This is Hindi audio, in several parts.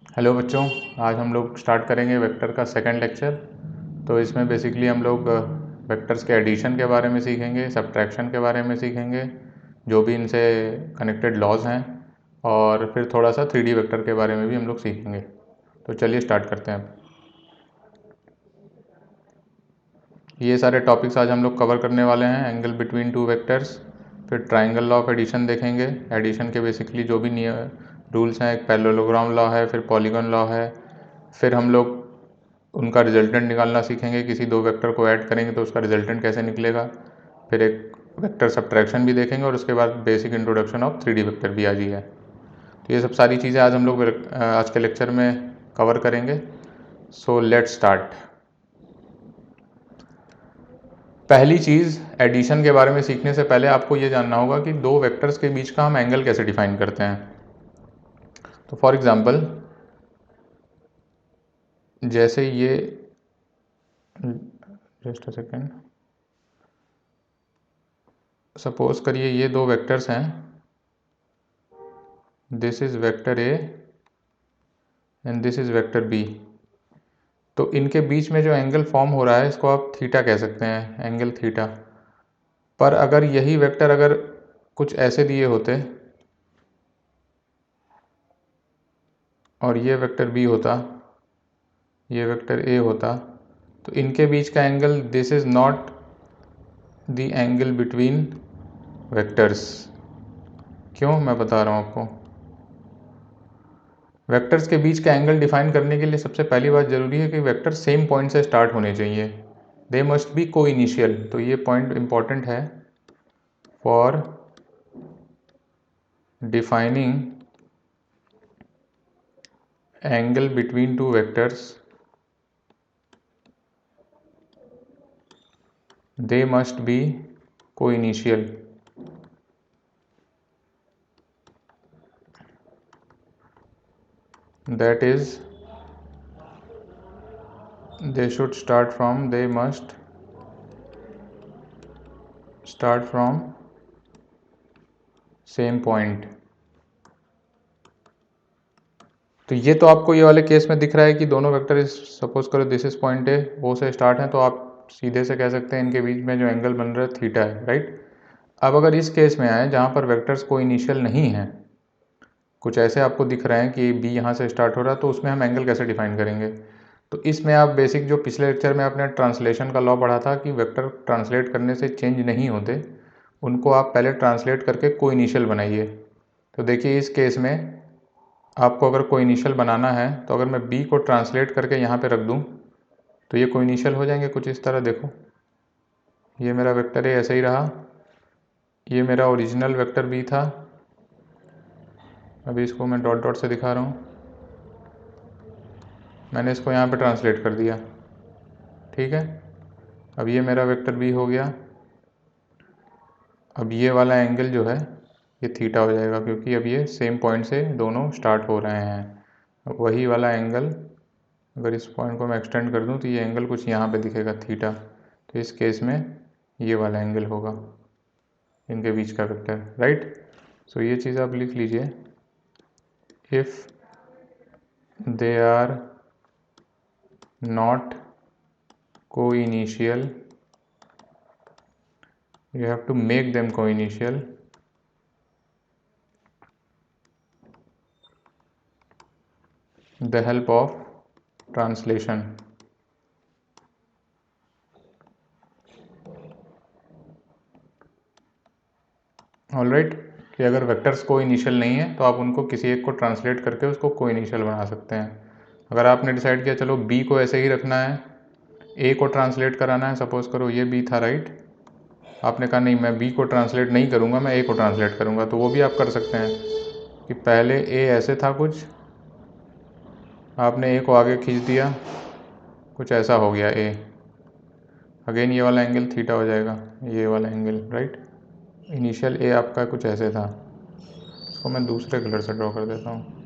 हेलो बच्चों, आज हम लोग स्टार्ट करेंगे वेक्टर का सेकंड लेक्चर। तो इसमें बेसिकली हम लोग वेक्टर्स के एडिशन के बारे में सीखेंगे, सब्ट्रैक्शन के बारे में सीखेंगे, जो भी इनसे कनेक्टेड लॉज हैं, और फिर थोड़ा सा 3D वेक्टर के बारे में भी हम लोग सीखेंगे। तो चलिए स्टार्ट करते हैं। ये सारे टॉपिक्स आज हम लोग कवर करने वाले हैं। एंगल बिटवीन टू वेक्टर्स, फिर ट्राइंगल लॉ ऑफ एडिशन देखेंगे। एडिशन के बेसिकली जो भी रूल्स हैं, एक पैरेललोग्राम लॉ है, फिर पॉलीगॉन लॉ है। फिर हम लोग उनका रिजल्टेंट निकालना सीखेंगे। किसी दो वेक्टर को ऐड करेंगे तो उसका रिजल्टेंट कैसे निकलेगा। फिर एक वेक्टर सब्ट्रैक्शन भी देखेंगे और उसके बाद basic introduction of 3D vector भी आज ही है। तो ये सब सारी चीज़ें आज हम लोग आज के लेक्चर में कवर करेंगे। So let's start. पहली चीज़, एडिशन के बारे में सीखने से पहले आपको ये जानना होगा कि दो वेक्टर्स के बीच का हम एंगल कैसे डिफाइन करते हैं। तो फॉर एग्जांपल, जैसे ये, जस्ट अ सेकेंड, सपोज करिए ये दो वेक्टर्स हैं, this is vector A and this is vector B. तो इनके बीच में जो एंगल फॉर्म हो रहा है इसको आप थीटा कह सकते हैं, एंगल थीटा। पर अगर यही वेक्टर अगर कुछ ऐसे दिए होते और ये वेक्टर बी होता, ये वेक्टर ए होता, तो इनके बीच का angle, this is not the angle between vectors. क्यों, मैं बता रहा हूँ आपको। वेक्टर्स के बीच का एंगल डिफाइन करने के लिए सबसे पहली बात जरूरी है कि वेक्टर सेम पॉइंट से स्टार्ट होने चाहिए। दे मस्ट बी को इनिशियल। तो ये पॉइंट इंपॉर्टेंट है for defining angle between two vectors. They must be को initial. That is, they should start from, they must start from same point। तो ये तो आपको ये वाले केस में दिख रहा है कि दोनों वेक्टर, सपोज करो दिस इज पॉइंट ए, वो से स्टार्ट है, तो आप सीधे से कह सकते हैं इनके बीच में जो एंगल बन रहा है थीटा है, राइट। अब अगर इस केस में आए जहाँ पर वेक्टर्स को इनिशियल नहीं है, कुछ ऐसे आपको दिख रहे हैं कि बी यहाँ से स्टार्ट हो रहा है, तो उसमें हम एंगल कैसे डिफाइन करेंगे। तो इसमें आप बेसिक, जो पिछले लेक्चर में आपने ट्रांसलेशन का लॉ पढ़ा था कि वेक्टर ट्रांसलेट करने से चेंज नहीं होते, उनको आप पहले ट्रांसलेट करके को इनिशियल बनाइए। तो देखिए इस केस में आपको अगर को इनिशियल बनाना है, तो अगर मैं बी को ट्रांसलेट करके यहाँ पे रख दूँ तो ये को इनिशियल हो जाएंगे कुछ इस तरह। देखो ये मेरा वेक्टर ए ऐसे ही रहा, ये मेरा ओरिजिनल वेक्टर बी था। अभी इसको मैं डॉट डॉट से दिखा रहा हूँ, मैंने इसको यहाँ पे ट्रांसलेट कर दिया, ठीक है। अब ये मेरा वेक्टर बी हो गया। अब ये वाला एंगल जो है ये थीटा हो जाएगा, क्योंकि अब ये सेम पॉइंट से दोनों स्टार्ट हो रहे हैं। वही वाला एंगल, अगर इस पॉइंट को मैं एक्सटेंड कर दूं तो ये एंगल कुछ यहाँ पे दिखेगा थीटा। तो इस केस में ये वाला एंगल होगा इनके बीच का वेक्टर, राइट। सो ये चीज़ आप लिख लीजिए, इफ़ दे आर नॉट को initial, you have to make them co-initial, the help of translation। Alright, कि अगर वेक्टर्स को इनिशियल नहीं है तो आप उनको किसी एक को ट्रांसलेट करके उसको को इनिशियल बना सकते हैं। अगर आपने डिसाइड किया चलो बी को ऐसे ही रखना है, ए को ट्रांसलेट कराना है, सपोज करो ये बी था, राइट। आपने कहा नहीं मैं बी को ट्रांसलेट नहीं करूँगा, मैं ए को ट्रांसलेट करूँगा, तो वो भी आप कर सकते हैं कि पहले ए ऐसे था कुछ, आपने ए को आगे खींच दिया, कुछ ऐसा हो गया ए, अगेन ये वाला एंगल थीटा हो जाएगा, ये वाला एंगल, राइट। इनिशियल ए आपका कुछ ऐसे था, इसको मैं दूसरे कलर से ड्रॉ कर देता हूँ।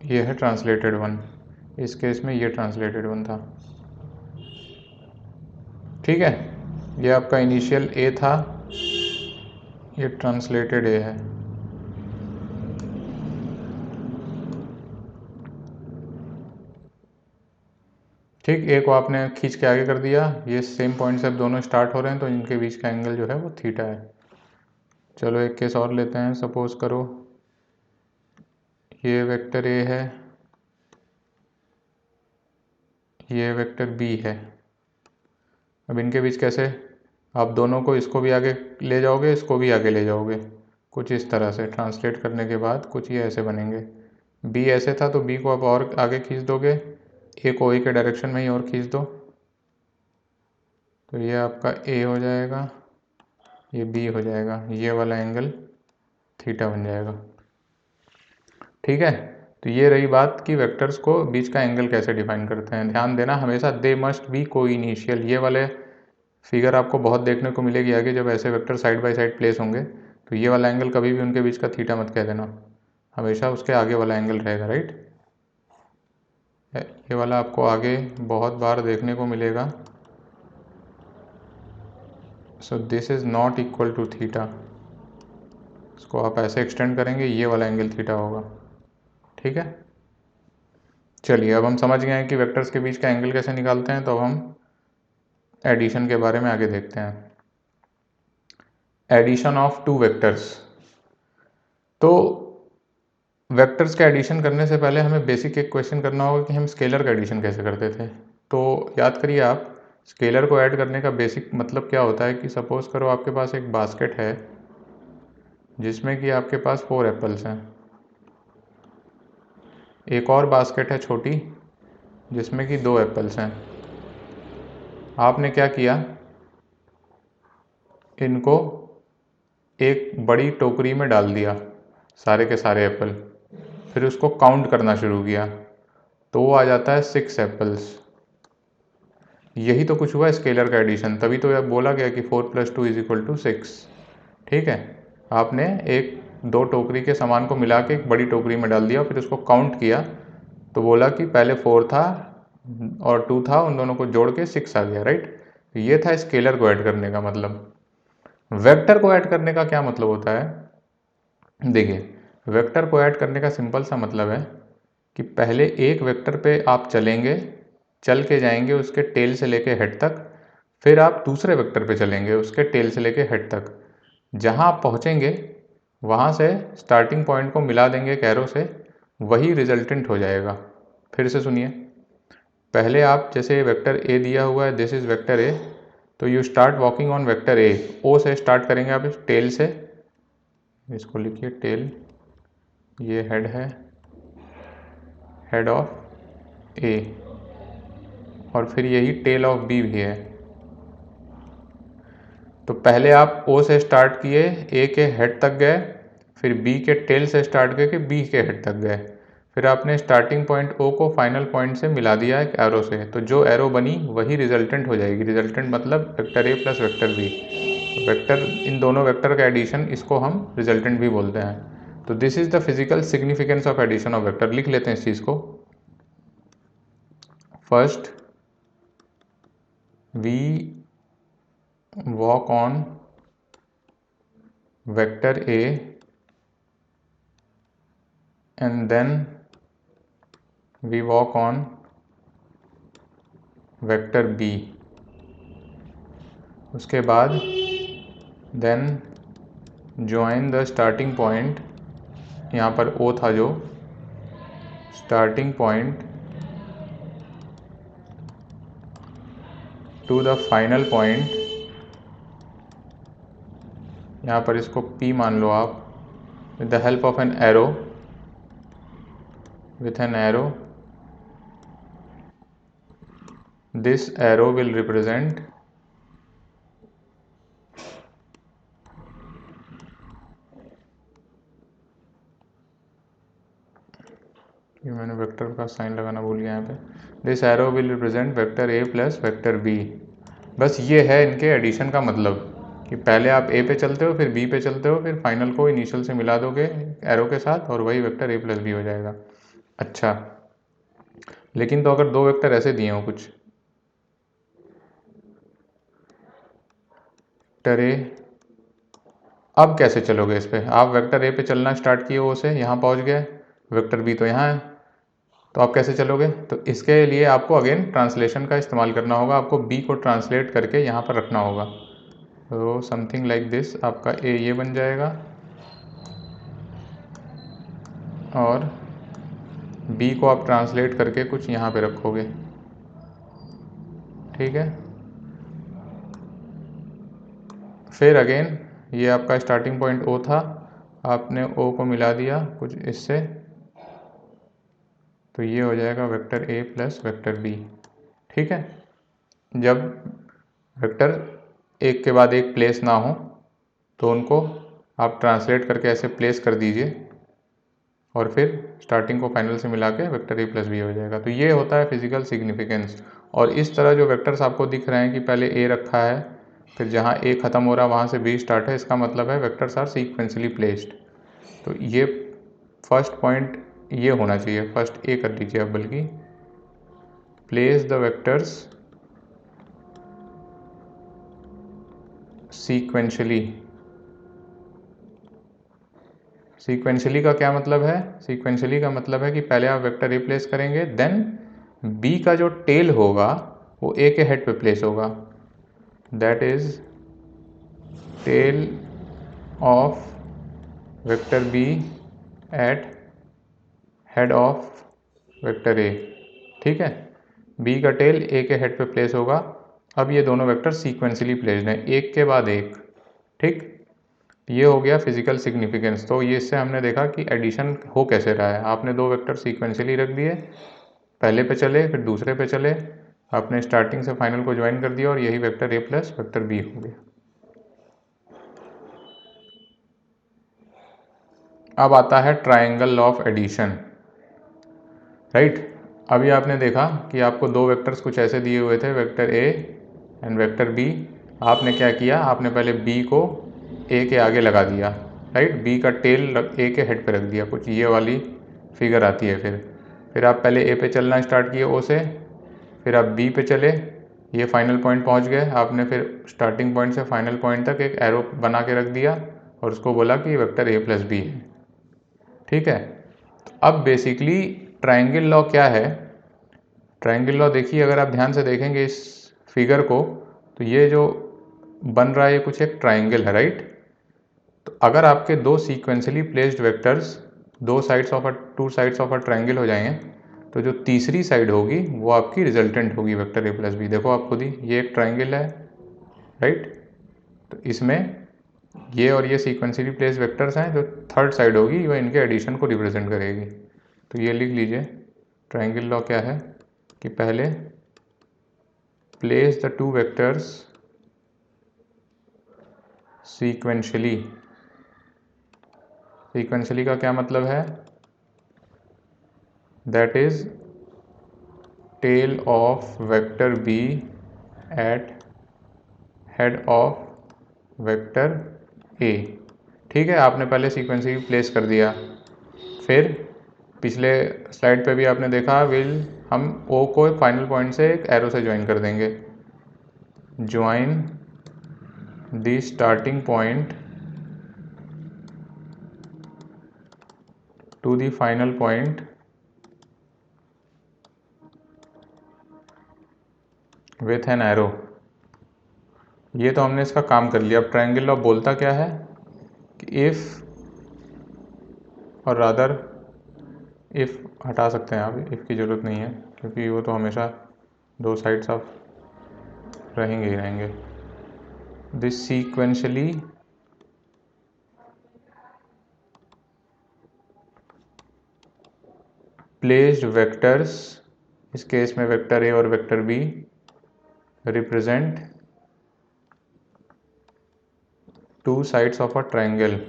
ये है ट्रांसलेटेड वन, इस केस में ये ट्रांसलेटेड वन था, ठीक है। ये आपका इनिशियल ए था, ये ट्रांसलेटेड ए है। ठीक, ए को आपने खींच के आगे कर दिया, ये सेम पॉइंट से अब दोनों स्टार्ट हो रहे हैं तो इनके बीच का एंगल जो है वो थीटा है। चलो एक केस और लेते हैं। सपोज करो ये वेक्टर ए है, ये वेक्टर बी है। अब इनके बीच कैसे, आप दोनों को, इसको भी आगे ले जाओगे, इसको भी आगे ले जाओगे, कुछ इस तरह से ट्रांसलेट करने के बाद कुछ ये ऐसे बनेंगे। बी ऐसे था तो बी को अब और आगे खींच दोगे, ए को ए के डायरेक्शन में ही और खींच दो, तो ये आपका ए हो जाएगा, ये बी हो जाएगा, ये वाला एंगल थीटा बन जाएगा। ठीक है, तो ये रही बात कि वेक्टर्स को बीच का एंगल कैसे डिफाइन करते हैं। ध्यान देना हमेशा दे मस्ट बी को इनिशियल, ये वाले फिगर आपको बहुत देखने को मिलेगी आगे जब ऐसे vector side by side place होंगे, तो ये वाला एंगल कभी भी उनके बीच का थीटा मत कह देना, हमेशा उसके आगे वाला एंगल रहेगा, राइट। ये वाला आपको आगे बहुत बार देखने को मिलेगा। So this is not equal to theta, इसको आप ऐसे एक्सटेंड करेंगे, ये वाला एंगल थीटा होगा। ठीक है, चलिए अब हम समझ गए हैं कि वेक्टर्स के बीच का एंगल कैसे निकालते हैं, तो अब हम एडिशन के बारे में आगे देखते हैं। Addition of two vectors. तो वेक्टर्स का एडिशन करने से पहले हमें बेसिक एक क्वेश्चन करना होगा कि हम स्केलर का एडिशन कैसे करते थे। तो याद करिए आप, स्केलर को ऐड करने का बेसिक मतलब क्या होता है कि सपोज करो आपके पास एक बास्केट है जिसमें कि आपके पास 4 एप्पल्स हैं, एक और बास्केट है छोटी जिसमें कि 2 एप्पल्स हैं। आपने क्या किया, इनको एक बड़ी टोकरी में डाल दिया सारे के सारे एप्पल, फिर उसको काउंट करना शुरू किया, तो वो आ जाता है 6 एप्पल्स। यही तो कुछ हुआ स्केलर का एडिशन, तभी तो यह बोला गया कि 4 + 2 = 6। ठीक है, आपने एक 2 टोकरी के सामान को मिला के एक बड़ी टोकरी में डाल दिया, फिर उसको काउंट किया तो बोला कि पहले 4 था और 2 था, उन दोनों को जोड़ के 6 आ गया, राइट। ये था स्केलर को ऐड करने का मतलब। वेक्टर को ऐड करने का क्या मतलब होता है, देखिए वेक्टर को ऐड करने का सिंपल सा मतलब है कि पहले एक वेक्टर पे आप चलेंगे, चल के जाएंगे उसके टेल से लेके हेड तक, फिर आप दूसरे वेक्टर पे चलेंगे उसके टेल से लेके हेड तक, जहां आप पहुंचेंगे वहां से स्टार्टिंग पॉइंट को मिला देंगे एक एरो से, वही रिजल्टेंट हो जाएगा। फिर से सुनिए, पहले आप जैसे वेक्टर ए दिया हुआ है, दिस इज वेक्टर ए, तो you start walking on vector A, O से स्टार्ट करेंगे आप इस टेल से, इसको लिखिए टेल, ये हेड है, हेड ऑफ ए, और फिर यही टेल ऑफ बी भी है। तो पहले आप ओ से स्टार्ट किए, ए के हेड तक गए, फिर बी के टेल से स्टार्ट करके बी के हेड तक गए, फिर आपने स्टार्टिंग पॉइंट ओ को फाइनल पॉइंट से मिला दिया एक एरो से, तो जो एरो बनी वही रिजल्टेंट हो जाएगी। रिजल्टेंट मतलब vector A plus vector B, vector, इन दोनों वेक्टर का एडिशन, इसको हम रिजल्टेंट भी बोलते हैं। तो this is the physical significance of addition of vector. लिख लेते हैं इस चीज़ को। First we walk on vector A and then we walk on vector B, उसके बाद then join the starting point, यहाँ पर O था जो starting point to the final point, यहाँ पर इसको P मान लो आप, with the help of an arrow, with an arrow, this arrow will represent ये मैंने वेक्टर का साइन लगाना भूल गया यहाँ पे, this arrow will represent vector A plus vector B. बस ये है इनके एडिशन का मतलब कि पहले आप ए पे चलते हो, फिर बी पे चलते हो, फिर फाइनल को इनिशियल से मिला दोगे एरो के साथ और वही वेक्टर ए प्लस बी हो जाएगा। अच्छा, लेकिन तो अगर 2 वेक्टर ऐसे दिए हो कुछ, वेक्टर ए, अब कैसे चलोगे इस पे, आप वेक्टर ए पे चलना स्टार्ट किए, ओ से यहाँ पहुँच गए, वेक्टर बी तो यहाँ है, तो आप कैसे चलोगे? तो इसके लिए आपको अगेन ट्रांसलेशन का इस्तेमाल करना होगा, आपको बी को ट्रांसलेट करके यहाँ पर रखना होगा। तो समथिंग लाइक दिस, आपका ए ये बन जाएगा और बी को आप ट्रांसलेट करके कुछ यहाँ पे रखोगे, ठीक है। फिर अगेन ये आपका स्टार्टिंग पॉइंट ओ था, आपने ओ को मिला दिया कुछ इससे, तो ये हो जाएगा vector A plus vector B, ठीक है। जब वेक्टर एक के बाद एक प्लेस ना हो तो उनको आप ट्रांसलेट करके ऐसे प्लेस कर दीजिए और फिर स्टार्टिंग को फाइनल से मिला के वेक्टर ए प्लस बी हो जाएगा। तो ये होता है फिजिकल सिग्निफिकेंस। और इस तरह जो वेक्टर्स आपको दिख रहे हैं कि पहले ए रखा है, फिर जहाँ ए ख़त्म हो रहा है वहाँ से बी स्टार्ट है, इसका मतलब है वेक्टर्स आर सीक्वेंशली प्लेस्ड। तो ये फर्स्ट पॉइंट ये होना चाहिए, फर्स्ट ए कर लीजिए आप, बल्कि place the vectors sequentially. Sequentially का क्या मतलब है? सीक्वेंशली का मतलब है कि पहले आप वेक्टर ए प्लेस करेंगे, देन बी का जो टेल होगा वो ए के हेड पे प्लेस होगा, that is tail of vector B at head of vector A, ठीक है। बी का टेल ए के हेड पे प्लेस होगा। अब ये दोनों वेक्टर सीक्वेंशली प्लेस्ड हैं, एक के बाद एक, ठीक। ये हो गया फिजिकल सिग्निफिकेंस। तो ये इससे हमने देखा कि एडिशन हो कैसे रहा है। आपने दो वेक्टर सीक्वेंशली रख दिए, पहले पे चले फिर दूसरे पे चले, आपने स्टार्टिंग से फाइनल को ज्वाइन कर दिया और यही vector A plus vector B हो गया। अब आता है triangle law of addition, right. अभी आपने देखा कि आपको दो वेक्टर्स कुछ ऐसे दिए हुए थे, vector A and vector B. आपने क्या किया, आपने पहले बी को ए के आगे लगा दिया, राइट। बी का टेल ए के हेड पे रख दिया, कुछ ये वाली फिगर आती है। फिर आप पहले ए पे चलना स्टार्ट किए ओ से, फिर आप बी पे चले, ये फाइनल पॉइंट पहुंच गए। आपने फिर स्टार्टिंग पॉइंट से फाइनल पॉइंट तक एक एरो बना के रख दिया और उसको बोला कि वेक्टर ए प्लस बी है, ठीक है। तो अब बेसिकली ट्राइंगल लॉ क्या है? ट्राइंगल लॉ देखिए, अगर आप ध्यान से देखेंगे इस फिगर को, तो ये जो बन रहा है ये कुछ एक ट्राइंगल है, राइट। तो अगर आपके दो sequentially placed vectors to sides of a triangle हो जाएंगे, तो जो तीसरी साइड होगी वो आपकी रिजल्टेंट होगी वेक्टर ए प्लस बी। देखो आप खुद ही, ये एक ट्राइंगल है, राइट। तो इसमें ये और ये सीक्वेंशली प्लेस्ड वेक्टर्स हैं, जो थर्ड साइड होगी वो इनके एडिशन को रिप्रेजेंट करेगी। तो ये लिख लीजिए, ट्राइंगल लॉ क्या है कि पहले place the two vectors sequentially. Sequentially का क्या मतलब है? That is tail of vector B at head of vector A, ठीक है। आपने पहले सीक्वेंशली प्लेस कर दिया। फिर पिछले स्लाइड पे भी आपने देखा, हम ओ को फाइनल पॉइंट से एक एरो से ज्वाइन कर देंगे। Join the starting point to the final point with an arrow. ये तो हमने इसका काम कर लिया। अब ट्राइंगल लॉ बोलता क्या है कि इफ़, और रादर इफ़ हटा सकते हैं आप, इफ़ की ज़रूरत नहीं है क्योंकि वो तो हमेशा दो साइड्स ऑफ रहेंगे ही रहेंगे। दिस सीक्वेंशली प्लेस्ड वेक्टर्स, इस केस में वेक्टर ए और vector B, represent two sides of a triangle.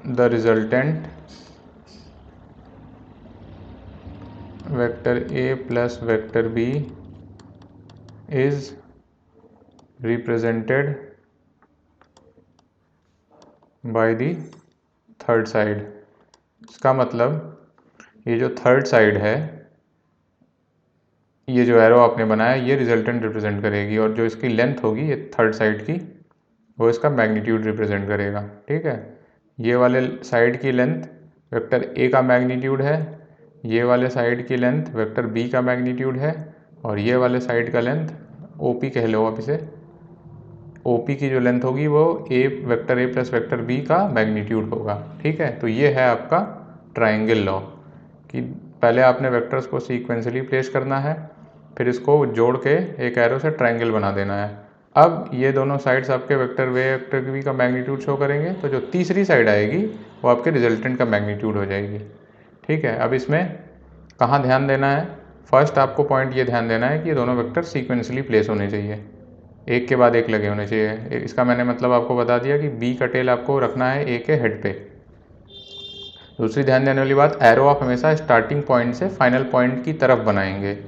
The resultant vector A plus vector B is represented by the third side. इसका मतलब ये जो थर्ड साइड है, ये जो एरो आपने बनाया ये रिजल्टेंट रिप्रेजेंट करेगी, और जो इसकी लेंथ होगी ये थर्ड साइड की, वो इसका मैग्नीट्यूड रिप्रेजेंट करेगा, ठीक है। ये वाले साइड की लेंथ वेक्टर ए का मैग्नीट्यूड है, ये वाले साइड की लेंथ वेक्टर बी का मैग्नीट्यूड है, और ये वाले साइड का लेंथ OP कह लो आप इसे, OP की जो लेंथ होगी वो vector A plus vector B का मैग्नीट्यूड होगा। ठीक है, तो ये है आपका ट्राइंगल लॉ कि पहले आपने वेक्टर्स को सीक्वेंशली प्लेस करना है, फिर इसको जोड़ के एक एरो से ट्राइंगल बना देना है। अब ये दोनों साइड्स आपके वेक्टर वे वेक्टर बी का मैग्नीट्यूड शो करेंगे, तो जो तीसरी साइड आएगी वो आपके रिजल्टेंट का मैग्नीट्यूड हो जाएगी। ठीक है, अब इसमें कहाँ ध्यान देना है? फर्स्ट आपको पॉइंट ये ध्यान देना है कि ये दोनों वेक्टर सीक्वेंशली प्लेस होने चाहिए, एक के बाद एक लगे होने चाहिए। इसका मैंने मतलब आपको बता दिया कि बी का टेल आपको रखना है ए के हेड पे। दूसरी ध्यान देने वाली बात, एरो आप हमेशा स्टार्टिंग पॉइंट से फाइनल पॉइंट की तरफ बनाएंगे,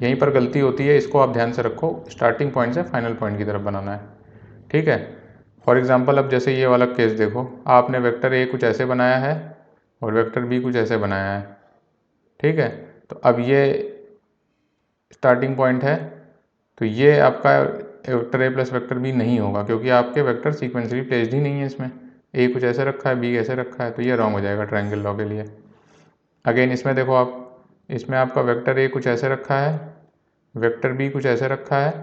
यहीं पर गलती होती है, इसको आप ध्यान से रखो, स्टार्टिंग पॉइंट से फाइनल पॉइंट की तरफ बनाना है। ठीक है, फॉर एग्जांपल अब जैसे ये वाला केस देखो, आपने वेक्टर ए कुछ ऐसे बनाया है और वेक्टर बी कुछ ऐसे बनाया है। ठीक है, तो अब ये स्टार्टिंग पॉइंट है, तो ये आपका vector A plus vector B नहीं होगा, क्योंकि आपके वेक्टर सीक्वेंसली प्लेस्ड ही नहीं है। इसमें ए कुछ ऐसे रखा है, बी ऐसे रखा है, तो ये रॉन्ग हो जाएगा ट्रायंगल लॉ के लिए। अगेन इसमें देखो आप, इसमें आपका वेक्टर ए कुछ ऐसे रखा है, वेक्टर बी कुछ ऐसे रखा है,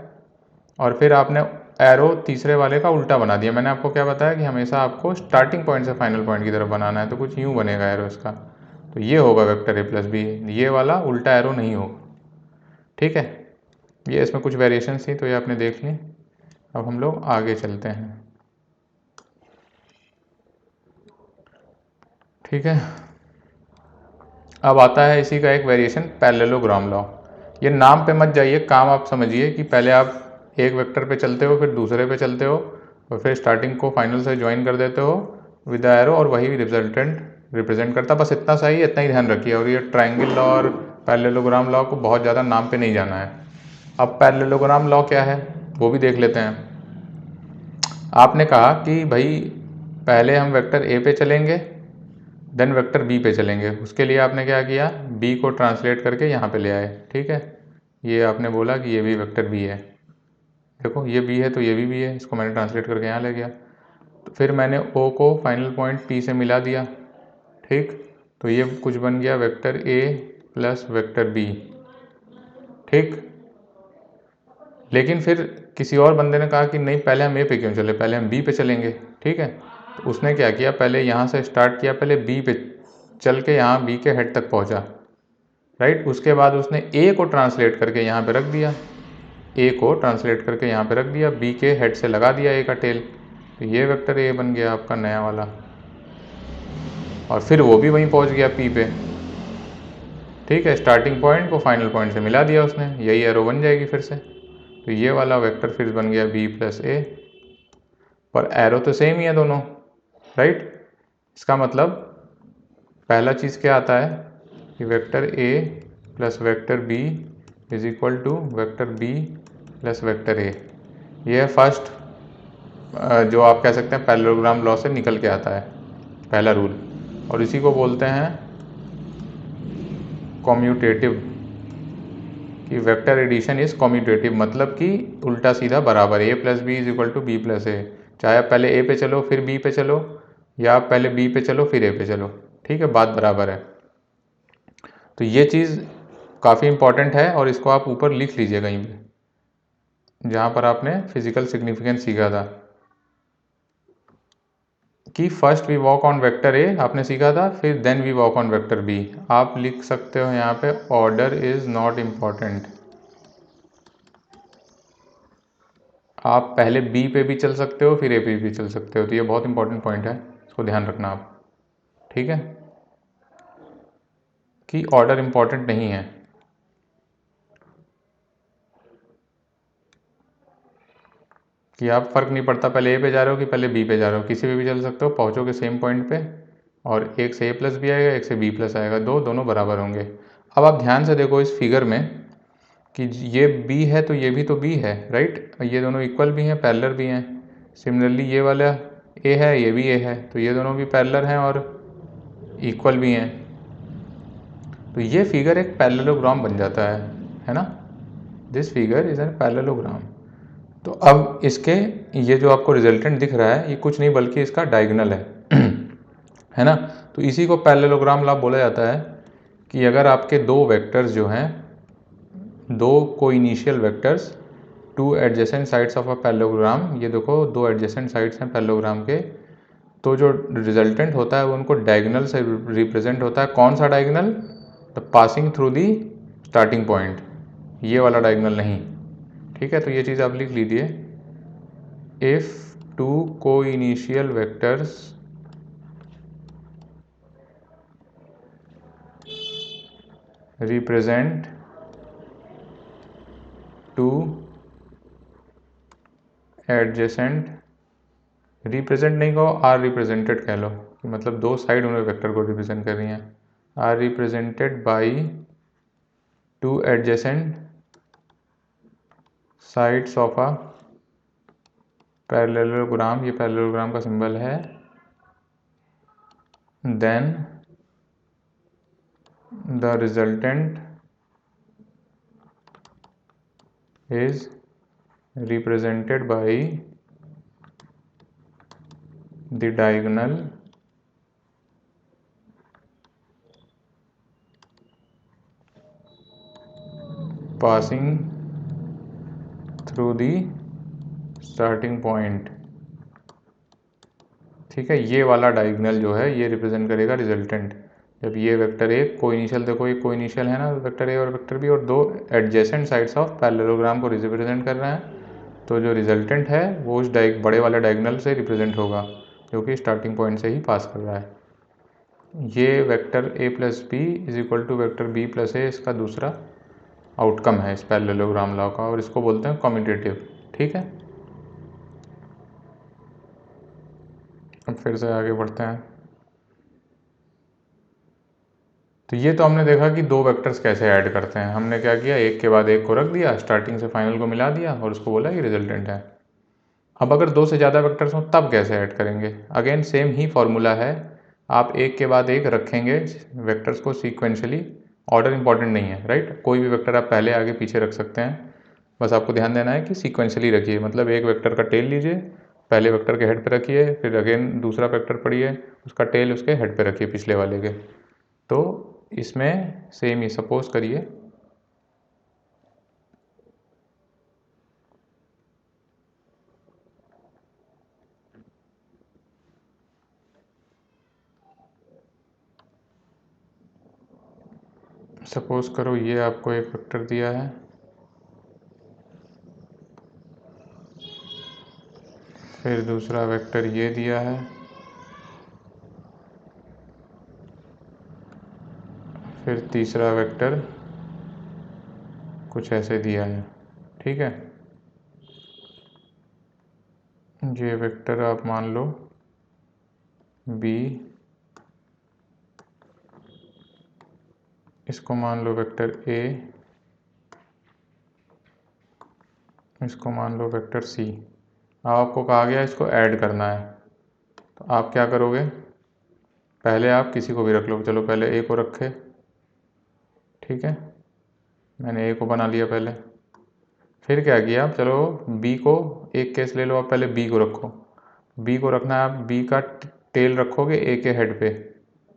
और फिर आपने एरो तीसरे वाले का उल्टा बना दिया। मैंने आपको क्या बताया कि हमेशा आपको स्टार्टिंग पॉइंट से फाइनल पॉइंट की तरफ बनाना है, तो कुछ यूँ बनेगा एरो इसका, तो ये होगा वेक्टर ए प्लस बी, ये वाला उल्टा एरो नहीं होगा। ठीक है, ये इसमें कुछ वेरिएशंस थी तो ये आपने देख ली। अब हम लोग आगे चलते हैं। ठीक है, अब आता है इसी का एक वेरिएशन पैरेललोग्राम लॉ। ये नाम पे मत जाइए, काम आप समझिए कि पहले आप एक वेक्टर पे चलते हो, फिर दूसरे पे चलते हो, और फिर स्टार्टिंग को फाइनल से ज्वाइन कर देते हो विद द एरो, और वही रिजल्टेंट रिप्रेजेंट करता। बस इतना सही, इतना ही ध्यान रखिए। और ये ट्राइंगल लॉ और पैरेललोग्राम लॉ को बहुत ज़्यादा नाम पे नहीं जाना है। अब पैरेललोग्राम लॉ क्या है वो भी देख लेते हैं। आपने कहा कि भाई पहले हम वेक्टर ए पे चलेंगे, देन वेक्टर बी पे चलेंगे। उसके लिए आपने क्या किया, बी को ट्रांसलेट करके यहाँ पे ले आए। ठीक है, ये आपने बोला कि ये भी वेक्टर बी है, देखो ये बी है तो ये भी है, इसको मैंने ट्रांसलेट करके यहाँ ले गया। तो फिर मैंने ओ को फाइनल पॉइंट पी से मिला दिया। ठीक, तो ये कुछ बन गया vector A plus vector B. ठीक, लेकिन फिर किसी और बंदे ने कहा कि नहीं, पहले हम ए पे क्यों चले, पहले हम बी पे चलेंगे। ठीक है, तो उसने क्या किया, पहले यहाँ से स्टार्ट किया, पहले बी पे चल के यहाँ बी के हेड तक पहुँचा। राइट, उसके बाद उसने ए को ट्रांसलेट करके यहाँ पे रख दिया, ए को ट्रांसलेट करके यहाँ पे रख दिया, बी के हेड से लगा दिया ए का टेल, तो ये वेक्टर ए बन गया आपका नया वाला। और फिर वो भी वहीं पहुँच गया पी पे। ठीक है, स्टार्टिंग पॉइंट को फाइनल पॉइंट से मिला दिया उसने, यही एरो बन जाएगी फिर से। तो ये वाला वेक्टर फिर बन गया बी प्लस ए, पर एरो तो सेम ही है दोनों। राइट, इसका मतलब पहला चीज़ क्या आता है कि vector A plus vector B is equal to vector B plus vector A. ये है फर्स्ट जो आप कह सकते हैं पैरेललोग्राम लॉ से निकल के आता है, पहला रूल। और इसी को बोलते हैं कॉम्यूटेटिव, कि वेक्टर एडिशन इज कॉम्यूटेटिव, मतलब कि उल्टा सीधा बराबर, A plus B is equal to B plus A. चाहे आप पहले ए पे चलो फिर बी पे चलो, या आप पहले बी पे चलो फिर ए पे चलो, ठीक है, बात बराबर है। तो ये चीज़ काफ़ी इंपॉर्टेंट है, और इसको आप ऊपर लिख लीजिए कहीं पे, जहाँ पर आपने फिजिकल सिग्निफिकेंस सीखा था कि first we walk on vector A आपने सीखा था, फिर then we walk on vector B. आप लिख सकते हो यहाँ पे ऑर्डर इज नॉट इम्पॉर्टेंट। आप पहले बी पे भी चल सकते हो फिर ए पे भी चल सकते हो, तो ये बहुत इंपॉर्टेंट पॉइंट है, इसको ध्यान रखना आप। ठीक है, कि ऑर्डर इम्पॉर्टेंट नहीं है। कि आप फ़र्क नहीं पड़ता पहले ए पे जा रहे हो कि पहले बी पे जा रहे हो, किसी पे भी चल सकते हो, पहुँचोगे सेम पॉइंट पे, और एक से ए प्लस बी आएगा, एक से बी प्लस आएगा, दोनों बराबर होंगे। अब आप ध्यान से देखो इस फिगर में कि ये बी है तो ये भी तो बी है, राइट, ये दोनों इक्वल भी हैं, पैरेलल भी हैं। सिमिलरली ये वाला ए है, ये भी ए है, तो ये दोनों भी पैरेलल हैं और इक्वल भी हैं। तो ये फिगर एक पैरेललोग्राम बन जाता है ना, this figure is an parallelogram. तो अब इसके ये जो आपको रिजल्टेंट दिख रहा है, ये कुछ नहीं बल्कि इसका डायगोनल है। है ना। तो इसी को पैरेललोग्राम लॉ बोला जाता है कि अगर आपके दो वेक्टर्स जो हैं, दो coinitial vectors, two adjacent sides of a parallelogram, ये देखो दो एडजेसेंट साइड्स हैं पैरेललोग्राम के, तो जो रिजल्टेंट होता है वो उनको डायगोनल से रिप्रेजेंट होता है। कौन सा diagonal? The passing through the starting point, ये वाला डायगोनल नहीं। ठीक है, तो ये चीज़ आप लिख लीजिए। If two coinitial vectors represent two adjacent, represent नहीं कहो, आर रिप्रेजेंटेड कह लो, कि मतलब दो साइड उन्हें वेक्टर को रिप्रेजेंट कर रही हैं, are represented by two adjacent sides of a parallelogram, ये पैरेललोग्राम का सिंबल है, then the resultant is represented by the diagonal passing through the starting point। ठीक है, ये वाला डायगोनल जो है ये रिप्रेजेंट करेगा रिजल्टेंट। जब ये वेक्टर ए कोइनिशियल, देखो ये कोइनिशियल है ना वेक्टर ए और वेक्टर बी, और दो एडजेसेंट साइड्स ऑफ पैरेललोग्राम को रिप्रेजेंट कर रहे हैं, तो जो रिजल्टेंट है वो उस बड़े वाले डायगोनल से रिप्रेजेंट होगा जो कि स्टार्टिंग पॉइंट से ही पास कर रहा है। ये vector A plus B is equal to vector B plus A, इसका दूसरा आउटकम है इस पैरेललोग्राम लॉ का, और इसको बोलते हैं कम्यूटेटिव। ठीक है, अब फिर से आगे बढ़ते हैं। तो ये तो हमने देखा कि दो वेक्टर्स कैसे ऐड करते हैं। हमने क्या किया, एक के बाद एक को रख दिया, स्टार्टिंग से फाइनल को मिला दिया और उसको बोला कि रिजल्टेंट है। अब अगर दो से ज़्यादा वेक्टर्स हों तब कैसे ऐड करेंगे? अगेन सेम ही फॉर्मूला है, आप एक के बाद एक रखेंगे वेक्टर्स को सीक्वेंशली, ऑर्डर इंपॉर्टेंट नहीं है, राइट। कोई भी वेक्टर आप पहले आगे पीछे रख सकते हैं, बस आपको ध्यान देना है कि सीक्वेंशली रखिए। मतलब एक वेक्टर का टेल लीजिए, पहले वेक्टर के हेड पे रखिए, फिर अगेन दूसरा वेक्टर पढ़िए, उसका टेल उसके हेड पे रखिए पिछले वाले के। तो इसमें सेम ही सपोज करिए सपोज करो ये आपको एक वेक्टर दिया है, फिर दूसरा वेक्टर ये दिया है, फिर तीसरा वेक्टर कुछ ऐसे दिया है। ठीक है, ये वेक्टर आप मान लो बी, इसको मान लो वेक्टर ए, इसको मान लो वेक्टर सी। अब आपको कहा गया इसको ऐड करना है, तो आप क्या करोगे, पहले आप किसी को भी रख लो, चलो पहले ए को रखे, ठीक है, मैंने ए को बना लिया पहले। फिर क्या किया, चलो बी को, एक केस ले लो, आप पहले बी को रखो, बी को रखना है, आप बी का टेल रखोगे ए के हेड पे,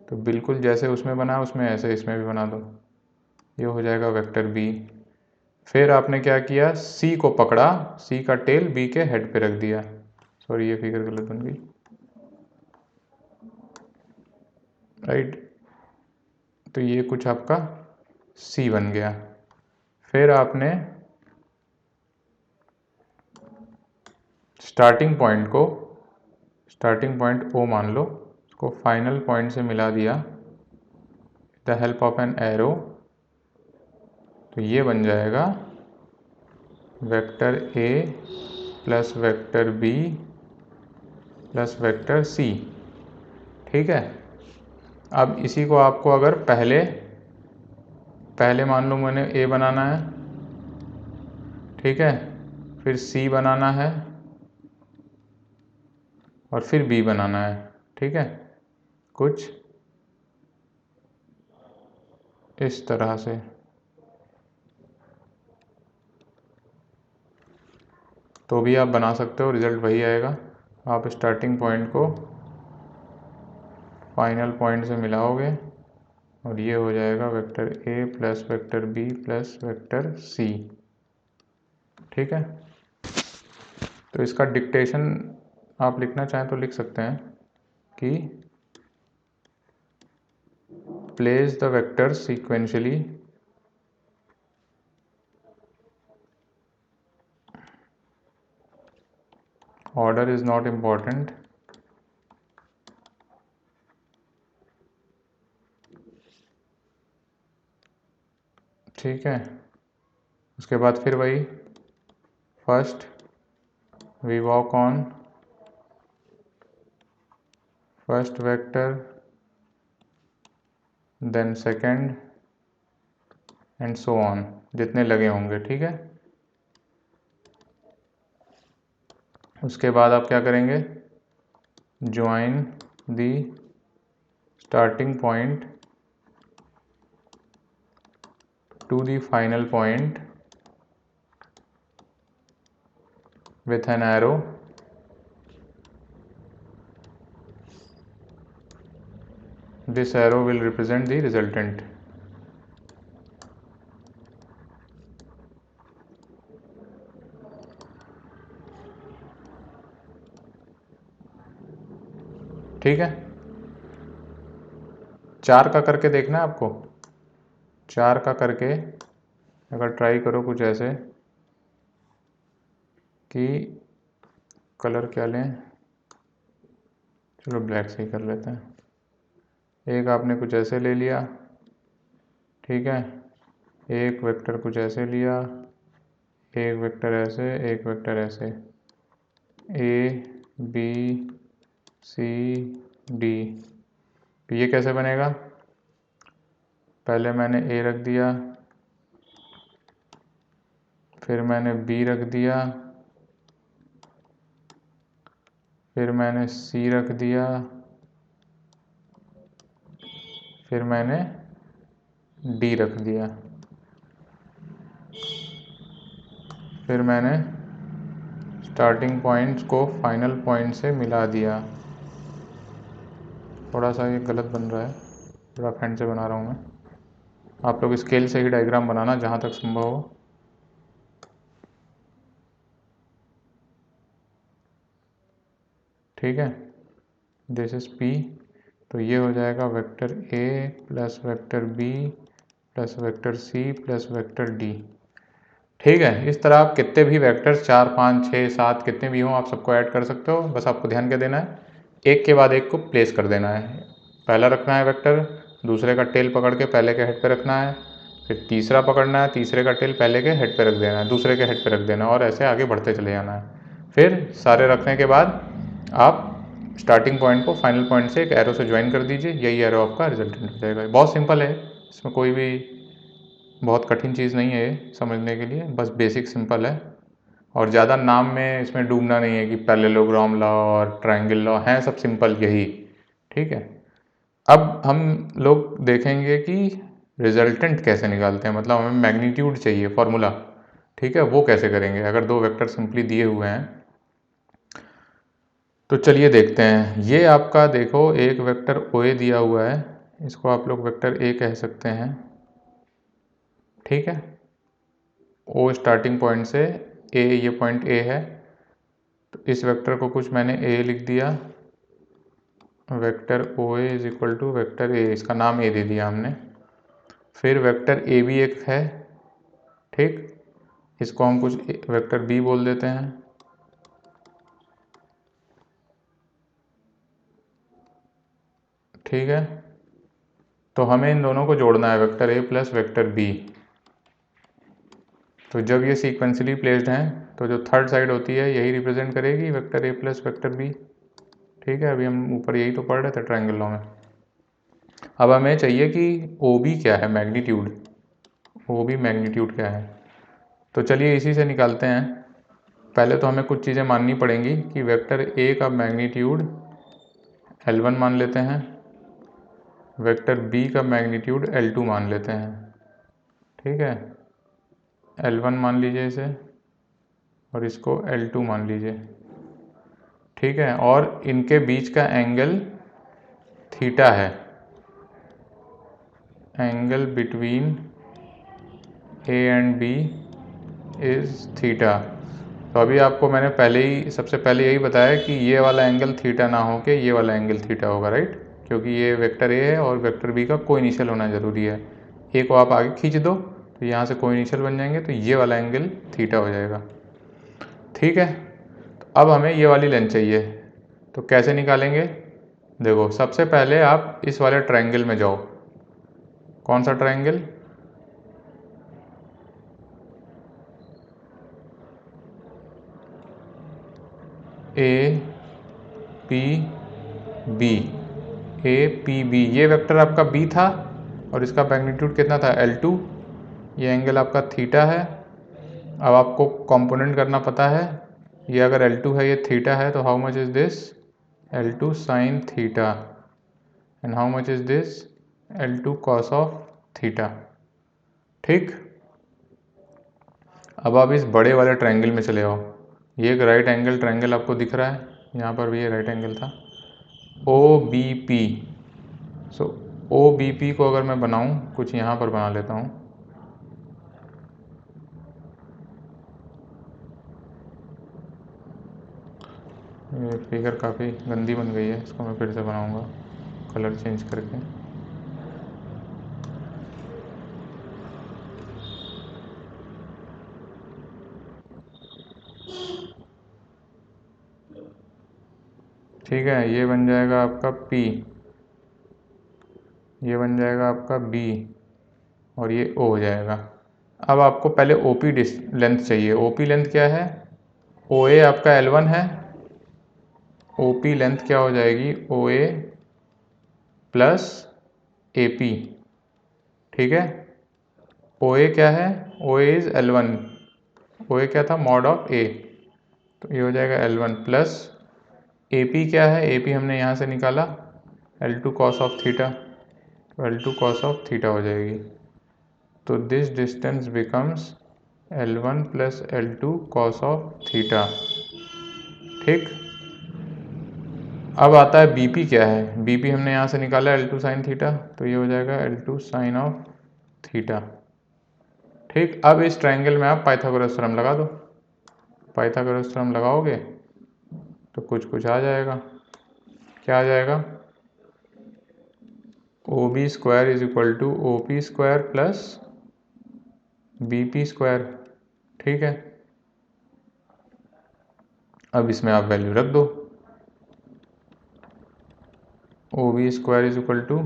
तो बिल्कुल जैसे उसमें बना उसमें ऐसे इसमें भी बना दो, ये हो जाएगा वेक्टर बी। फिर आपने क्या किया, सी को पकड़ा, सी का टेल बी के हेड पे रख दिया, सॉरी ये फिगर गलत बन गई, राइट। तो ये कुछ आपका सी बन गया। फिर आपने स्टार्टिंग पॉइंट ओ मान लो, उसको फाइनल पॉइंट से मिला दिया the help of an arrow, तो ये बन जाएगा vector A plus vector B plus vector C. ठीक है, अब इसी को आपको अगर पहले मान लो मैंने ए बनाना है, ठीक है, फिर सी बनाना है और फिर बी बनाना है। ठीक है, कुछ इस तरह से। तो भी आप बना सकते हो, रिजल्ट वही आएगा। आप स्टार्टिंग पॉइंट को फाइनल पॉइंट से मिलाओगे और ये हो जाएगा vector A plus vector B plus vector C. ठीक है, तो इसका डिक्टेशन आप लिखना चाहें तो लिख सकते हैं कि place the vector sequentially order is not important, ठीक है। उसके बाद फिर वही first we walk on first vector, then second and so on, जितने लगे होंगे। ठीक है, उसके बाद आप क्या करेंगे, join the starting point to the final point with an arrow this arrow will represent the resultant। ठीक है, 4 का करके देखना है आपको। 4 का करके अगर ट्राई करो कुछ ऐसे कि कलर क्या लें, चलो ब्लैक से ही कर लेते हैं। एक आपने कुछ ऐसे ले लिया, ठीक है, एक वेक्टर कुछ ऐसे लिया, एक वेक्टर ऐसे, एक वेक्टर ऐसे, ए बी सी डी। तो ये कैसे बनेगा, पहले मैंने ए रख दिया, फिर मैंने बी रख दिया, फिर मैंने सी रख दिया, फिर मैंने डी रख दिया, फिर मैंने स्टार्टिंग पॉइंट्स को फाइनल पॉइंट से मिला दिया। थोड़ा सा ये गलत बन रहा है, थोड़ा फ्रेंड से बना रहा हूँ मैं। आप लोग स्केल से ही डायग्राम बनाना जहाँ तक संभव हो। ठीक है, दिस इज पी, तो ये हो जाएगा vector A plus vector B plus vector C plus vector D. ठीक है, इस तरह आप कितने भी वेक्टर्स 4 5 6 7 कितने भी हों आप सबको ऐड कर सकते हो। बस आपको ध्यान क्या देना है, एक के बाद एक को प्लेस कर देना है। पहला रखना है वेक्टर, दूसरे का टेल पकड़ के पहले के हेड पे रखना है, फिर तीसरा पकड़ना है, तीसरे का टेल पहले के हेड पे रख देना है, दूसरे के हेड पे रख देना है, और ऐसे आगे बढ़ते चले जाना है। फिर सारे रखने के बाद आप स्टार्टिंग पॉइंट को फाइनल पॉइंट से एक एरो से ज्वाइन कर दीजिए, यही एरो आपका रिजल्टेंट हो जाएगा। बहुत सिंपल है, इसमें कोई भी बहुत कठिन चीज़ नहीं है ये समझने के लिए, बस बेसिक सिंपल है। और ज़्यादा नाम में इसमें डूबना नहीं है कि पैरेललोग्राम लॉ और ट्रायंगल लॉ हैं, सब सिंपल यही। ठीक है, अब हम लोग देखेंगे कि रिजल्टेंट कैसे निकालते हैं, मतलब हमें मैग्नीट्यूड चाहिए फॉर्मूला। ठीक है, वो कैसे करेंगे अगर दो वेक्टर सिंपली दिए हुए हैं। तो चलिए देखते हैं। ये आपका देखो एक वेक्टर ओ ए दिया हुआ है, इसको आप लोग वेक्टर ए कह सकते हैं। ठीक है, ओ स्टार्टिंग पॉइंट से ए, ये पॉइंट ए है, तो इस वेक्टर को कुछ मैंने ए लिख दिया, vector O A is equal to vector A, इसका नाम ए दे दिया हमने। फिर वेक्टर ए भी एक है, ठीक, इसको हम कुछ वेक्टर बी बोल देते हैं। ठीक है, तो हमें इन दोनों को जोड़ना है, vector A plus vector B. तो जब ये सीक्वेंशली प्लेस्ड हैं तो जो थर्ड साइड होती है यही रिप्रेजेंट करेगी vector A plus vector B. ठीक है, अभी हम ऊपर यही तो पढ़ रहे थे ट्रायंगल लॉ में। अब हमें चाहिए कि ओ बी क्या है, मैग्नीट्यूड, ओ बी मैग्नीट्यूड क्या है। तो चलिए इसी से निकालते हैं। पहले तो हमें कुछ चीज़ें माननी पड़ेंगी कि वेक्टर ए का मैग्नीट्यूड L1 मान लेते हैं, वेक्टर बी का मैग्नीट्यूड L2 मान लेते हैं। ठीक है, L1 मान लीजिए इसे और इसको L2 मान लीजिए। ठीक है, और इनके बीच का एंगल थीटा है, angle between A and B is theta. तो अभी आपको मैंने सबसे पहले यही बताया कि ये वाला एंगल थीटा ना हो के ये वाला एंगल थीटा होगा, राइट, क्योंकि ये वेक्टर ए है और वेक्टर बी का को इनिशियल होना ज़रूरी है। ए को आप आगे खींच दो तो यहाँ से को इनिशियल बन जाएंगे, तो ये वाला एंगल थीटा हो जाएगा। ठीक है, तो अब हमें ये वाली लेंथ चाहिए, तो कैसे निकालेंगे? देखो, सबसे पहले आप इस वाले ट्रायंगल में जाओ। कौन सा triangle? A P B, A P B, ये वेक्टर आपका बी था और इसका मैग्नीट्यूड कितना था? L2। ये एंगल आपका थीटा है। अब आपको कंपोनेंट करना पता है, ये अगर L2 है, ये थीटा है, तो how much is this? L2 sine theta. And how much is this? L2 cos of theta. ठीक, अब आप इस बड़े वाले ट्रायंगल में चले आओ। ये एक राइट एंगल ट्रायंगल आपको दिख रहा है, यहाँ पर भी ये राइट एंगल था, ओ बी पी। सो ओ बी पी को अगर मैं बनाऊँ, कुछ यहाँ पर बना लेता हूँ। ये फिगर काफ़ी गंदी बन गई है, इसको मैं फिर से बनाऊँगा कलर चेंज करके। ठीक है, ये बन जाएगा आपका P, ये बन जाएगा आपका B और ये O हो जाएगा। अब आपको पहले OP लेंथ चाहिए। OP लेंथ क्या है? OA आपका L1 है, OP लेंथ क्या हो जाएगी? OA plus AP। ठीक है, OA क्या है? OA इज L1, OA क्या था? मॉड ऑफ A, तो ये हो जाएगा L1 प्लस AP क्या है? AP हमने यहाँ से निकाला L2 कॉस ऑफ थीटा, तो L2 कॉस ऑफ थीटा हो जाएगी। तो this distance becomes L1 plus L2 cos of theta. ठीक, अब आता है BP क्या है? BP हमने यहाँ से निकाला L2 साइन थीटा, तो ये हो जाएगा L2 साइन ऑफ थीटा। ठीक, अब इस ट्रायंगल में आप पाइथागोरस थ्योरम लगा दो। पाइथागोरस थ्योरम लगाओगे तो कुछ कुछ आ जाएगा। क्या आ जाएगा? O B square is equal to O P square plus B P square. ठीक है, अब इसमें आप वैल्यू रख दो। O B square is equal to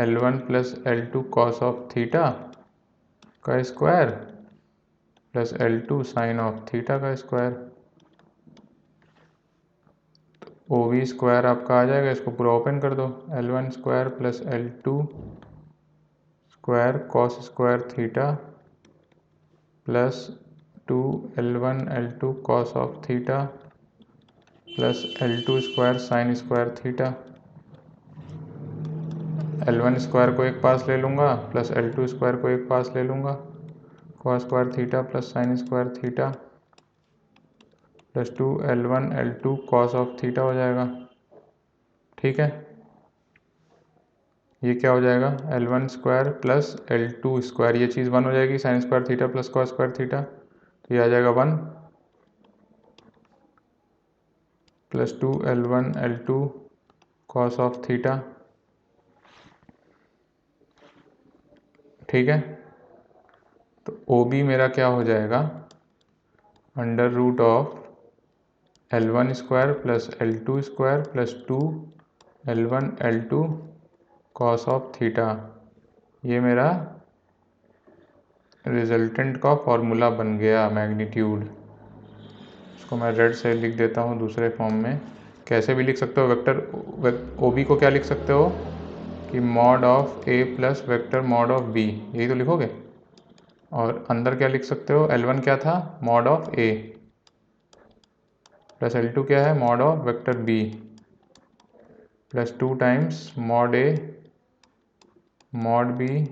L1 plus L2 cos of theta का square plus L2 sine of theta का स्क्वायर। ओ बी स्क्वायर आपका आ जाएगा, इसको पूरा ओपन कर दो, L1 square plus L2 square cos square theta plus 2L1 L2 cos of theta plus L2 square sine square theta. L1 square को एक पास ले लूँगा प्लस L2 स्क्वायर को एक पास ले लूँगा, cos square theta plus sine square theta plus 2L1 L2 cos of theta हो जाएगा। ठीक है, ये क्या हो जाएगा? L1 square plus L2 square, ये चीज़ 1 हो जाएगी, sine square theta plus cos square theta, तो ये आ जाएगा 1 plus 2L1 L2 cos of theta. ठीक है, तो ओ बी मेरा क्या हो जाएगा? Under root of L1 square plus L2 square plus 2L1 L2 cos of theta. ये मेरा रिजल्टेंट का फॉर्मूला बन गया, मैग्नीट्यूड। इसको मैं रेड से लिख देता हूँ दूसरे फॉर्म में। कैसे भी लिख सकते हो, वेक्टर ओ बी को क्या लिख सकते हो कि mod of A plus vector mod of B, यही तो लिखोगे। और अंदर क्या लिख सकते हो? L1 क्या था? Mod of A plus L2 क्या है? Mod of vector B plus 2 times mod A mod B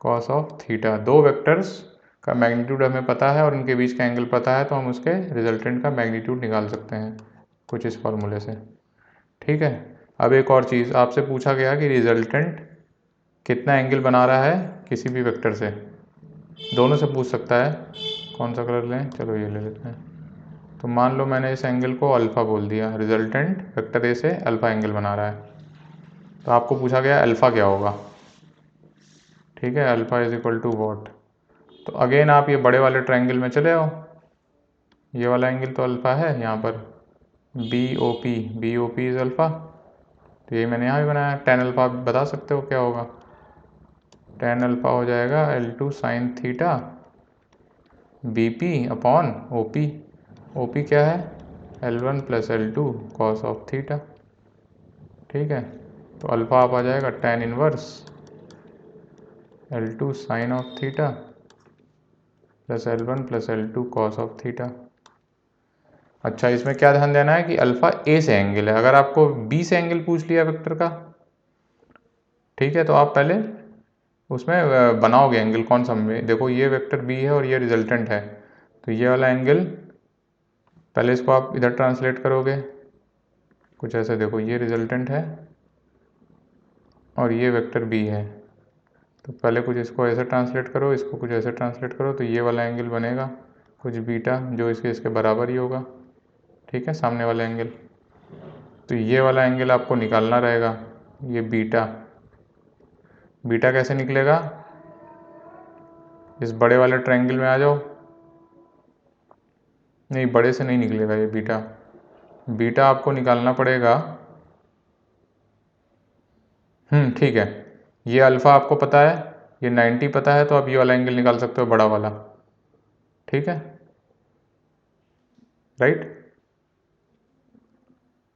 cos of theta. दो वेक्टर्स का मैग्नीट्यूड हमें पता है और इनके बीच का एंगल पता है, तो हम उसके रिजल्टेंट का मैग्नीट्यूड निकाल सकते हैं कुछ इस फॉर्मूले से। ठीक है, अब एक और चीज़ आपसे पूछा गया कि रिजल्टेंट कितना एंगल बना रहा है किसी भी वेक्टर से, दोनों से पूछ सकता है। कौन सा कलर लें, चलो ये ले लेते हैं। तो मान लो मैंने इस एंगल को अल्फ़ा बोल दिया, रिजल्टेंट वेक्टर ए से अल्फ़ा एंगल बना रहा है, तो आपको पूछा गया अल्फ़ा क्या होगा। ठीक है, alpha is equal to what. तो अगेन आप ये बड़े वाले ट्रायंगल में चले आओ, ये वाला एंगल तो अल्फ़ा है, यहाँ पर B O P is alpha, तो ये मैंने यहाँ भी बनाया। टेन अल्फ़ा आप बता सकते हो क्या होगा, टेन अल्फ़ा हो जाएगा L2 sine theta B P upon O P. O P क्या है, L1 plus L2 cos of theta. ठीक है, तो अल्फ़ा आप आ जाएगा tan inverse L2 sine of theta plus L1 plus L2 cos of theta. अच्छा, इसमें क्या ध्यान देना है कि अल्फ़ा ए से एंगल है, अगर आपको बी से एंगल पूछ लिया वेक्टर का, ठीक है, तो आप पहले उसमें बनाओगे एंगल कौन सा में। देखो ये वेक्टर बी है और ये रिजल्टेंट है, तो ये वाला एंगल पहले इसको आप इधर ट्रांसलेट करोगे कुछ ऐसे। देखो ये रिजल्टेंट है और ये वेक्टर बी है, तो पहले कुछ इसको ऐसे ट्रांसलेट करो, इसको कुछ ऐसे ट्रांसलेट करो, तो ये वाला एंगल बनेगा कुछ बीटा जो इसके बराबर ही होगा। ठीक है, सामने वाला एंगल, तो ये वाला एंगल आपको निकालना रहेगा, ये बीटा। बीटा कैसे निकलेगा, इस बड़े वाले ट्रायंगल में आ जाओ। नहीं, बड़े से नहीं निकलेगा ये बीटा, बीटा आपको निकालना पड़ेगा। ठीक है, ये अल्फ़ा आपको पता है, ये 90 पता है, तो आप ये वाला एंगल निकाल सकते हो, बड़ा वाला। ठीक है, राइट,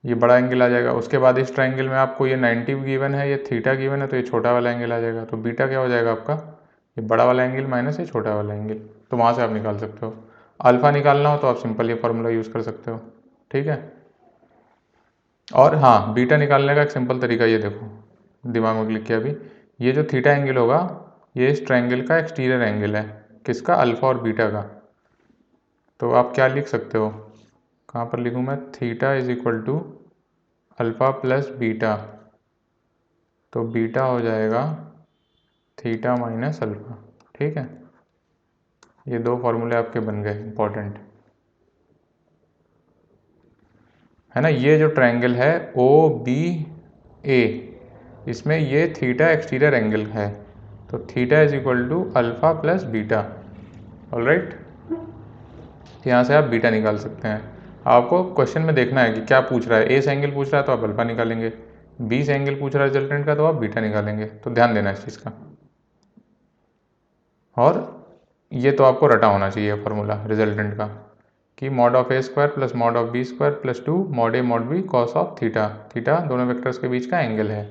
ये बड़ा एंगल आ जाएगा। उसके बाद इस ट्रायंगल में आपको ये 90 गिवन है, ये थीटा गिवन है, तो ये छोटा वाला एंगल आ जाएगा। तो बीटा क्या हो जाएगा आपका, ये बड़ा वाला एंगल माइनस ये छोटा वाला एंगल, तो वहाँ से आप निकाल सकते हो। अल्फ़ा निकालना हो तो आप सिंपल ये फार्मूला यूज़ कर सकते हो। ठीक है, और हाँ, बीटा निकालने का एक सिंपल तरीका ये देखो, दिमाग में क्लिक किया अभी, ये जो थीटा एंगल होगा ये इस ट्रायंगल का एक्सटीरियर एंगल है, किसका, अल्फ़ा और बीटा का। तो आप क्या लिख सकते हो, कहाँ पर लिखूँ मैं, theta is equal to alpha plus beta, तो बीटा हो जाएगा थीटा माइनस अल्फ़ा। ठीक है, ये दो फार्मूले आपके बन गए इंपॉर्टेंट, है ना। ये जो ट्रायंगल है ओ बी ए, इसमें ये थीटा एक्सटीरियर एंगल है, तो theta is equal to alpha plus beta. Alright, यहाँ से आप बीटा निकाल सकते हैं। आपको क्वेश्चन में देखना है कि क्या पूछ रहा है, ए से एंगल पूछ रहा है तो आप अल्फ़ा निकालेंगे, बी से एंगल पूछ रहा है रिजल्टेंट का तो आप बीटा निकालेंगे, तो ध्यान देना इस चीज़ का। और ये तो आपको रटा होना चाहिए फार्मूला रिजल्टेंट का, कि mod of A square plus mod of B square plus 2 mod A mod B cos of theta. Theta दोनों वेक्टर्स के बीच का एंगल है,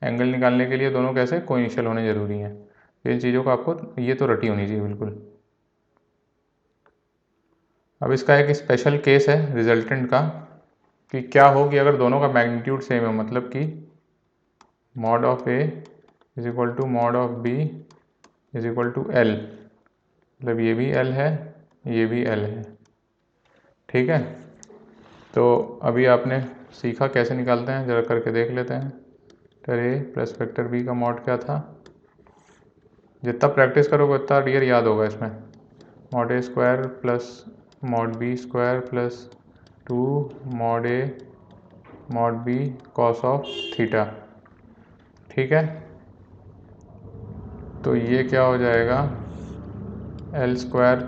एंगल निकालने के लिए दोनों कैसे कोइनिशियल होने ज़रूरी हैं। इन चीज़ों को आपको ये तो रटी होनी चाहिए बिल्कुल। अब इसका एक स्पेशल केस है रिजल्टेंट का, कि क्या हो कि अगर दोनों का मैग्नीट्यूड सेम है, मतलब कि mod of A is equal to mod of B is equal to L, मतलब ये भी एल है ये भी एल है। ठीक है, तो अभी आपने सीखा कैसे निकालते हैं, ज़रा करके देख लेते हैं। Vector A plus vector B का मॉड क्या था, जितना प्रैक्टिस करोगे उतना डियर याद होगा इसमें। Mod A square plus mod B square plus 2 mod A mod B cos of theta. ठीक है, तो ये क्या हो जाएगा, L square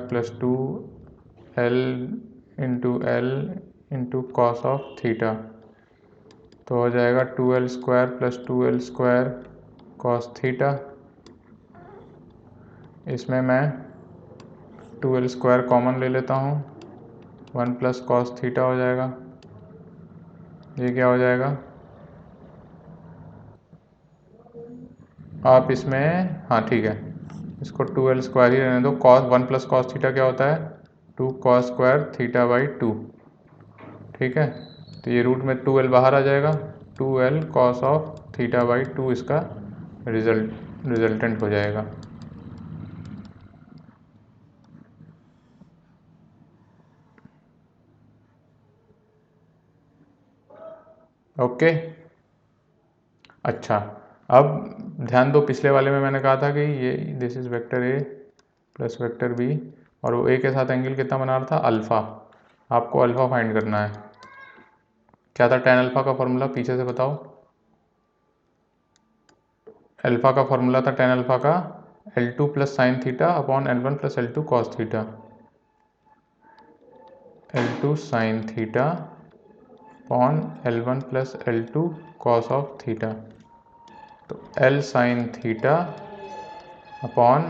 plus 2 L into cos of theta, तो हो जाएगा 2l square plus 2l square cos theta. इसमें मैं 2l स्क्वायर कॉमन ले लेता हूँ, 1 प्लस कॉस थीटा हो जाएगा। ये क्या हो जाएगा, आप इसमें, हाँ ठीक है, इसको 2l स्क्वायर ही रहने दो। कॉस 1 प्लस कॉस थीटा क्या होता है, 2 कॉस स्क्वायर थीटा बाई 2। ठीक है, तो ये रूट में 2l बाहर आ जाएगा, 2l cos of theta by 2 इसका रिजल्टेंट हो जाएगा। ओके। अच्छा, अब ध्यान दो, पिछले वाले में मैंने कहा था कि ये this is vector A plus vector B, और वो ए के साथ एंगल कितना बना रहा था, अल्फ़ा। आपको अल्फ़ा फाइंड करना है। क्या था tan अल्फ़ा का फॉर्मूला, पीछे से बताओ। अल्फ़ा का फॉर्मूला था tan अल्फ़ा का L2 plus sign theta upon L1 plus L2 cos theta. L2 sine theta upon L1 plus L2 cos of theta. तो L sign theta upon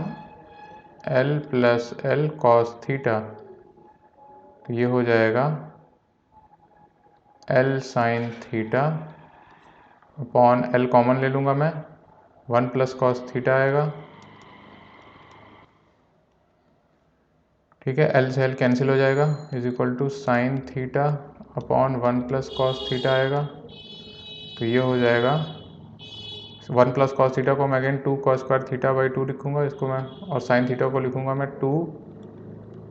L plus L cos theta, तो ये हो जाएगा L sign theta upon L common ले लूँगा मैं, 1 प्लस कॉस थीटा आएगा। ठीक है, L से L कैंसिल हो जाएगा, is equal to sine theta upon 1 plus cos theta आएगा। तो ये हो जाएगा 1 प्लस कॉस थीटा को मैं again 2 cos square theta by 2 लिखूँगा इसको मैं, और साइन थीटा को लिखूँगा मैं 2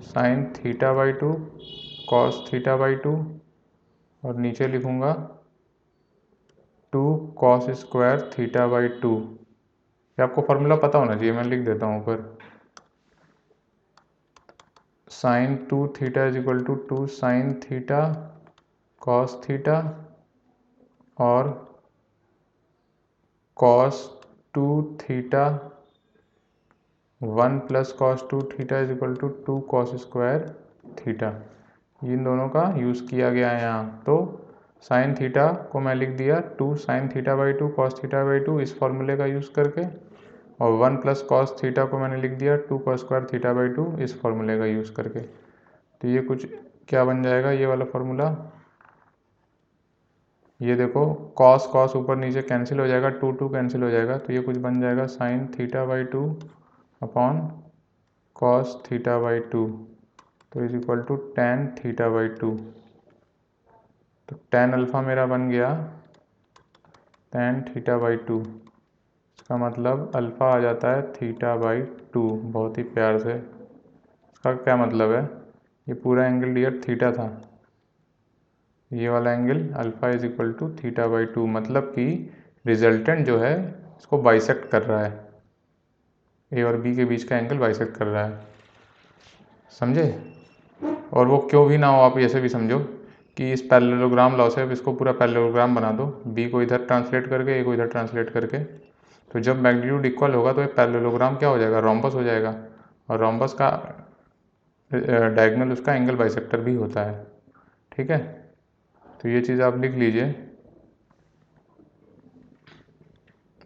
sine theta by 2 cos theta by 2, और नीचे लिखूँगा 2 कॉस स्क्वायर थीटा बाई 2। ये आपको फार्मूला पता होना चाहिए, मैं लिख देता हूँ ऊपर। Sine 2 theta is equal to 2 sine theta cos theta, और cos 2 theta 1 plus cos 2 theta is equal to 2 cos square theta. इन दोनों का यूज़ किया गया है यहाँ। तो साइन थीटा को मैं लिख दिया 2 sine theta by 2 cos theta by 2 इस फॉर्मूले का यूज़ करके, और 1 प्लस कॉस थीटा को मैंने लिख दिया 2 कॉस स्क्वायर थीटा बाई 2 इस फॉर्मूले का यूज़ करके। तो ये कुछ क्या बन जाएगा, ये वाला फॉर्मूला, ये देखो कॉस कॉस ऊपर नीचे कैंसिल हो जाएगा, 2 2 कैंसिल हो जाएगा, तो ये कुछ बन जाएगा sine theta by 2 upon cos theta by 2, तो is equal to tan theta by 2। तो tan अल्फ़ा मेरा बन गया tan थीटा बाई 2, इसका मतलब अल्फ़ा आ जाता है थीटा बाई 2, बहुत ही प्यार से। इसका क्या मतलब है, ये पूरा एंगल डियर थीटा था, ये वाला angle alpha is equal to theta by 2, मतलब कि रिजल्टेंट जो है इसको बाइसेक्ट कर रहा है, ए और बी के बीच का एंगल बाइसेक्ट कर रहा है, समझे। और वो क्यों भी ना हो, आप ऐसे भी समझो कि इस पैरेललोग्राम लॉ से अब इसको पूरा पैरेललोग्राम बना दो, बी को इधर ट्रांसलेट करके, ए को इधर ट्रांसलेट करके, तो जब मैग्नीट्यूड इक्वल होगा तो ये पैरेललोग्राम क्या हो जाएगा, रोम्बस हो जाएगा, और रोम्बस का डायगोनल उसका एंगल बाइसेक्टर भी होता है। ठीक है, तो ये चीज़ आप लिख लीजिए,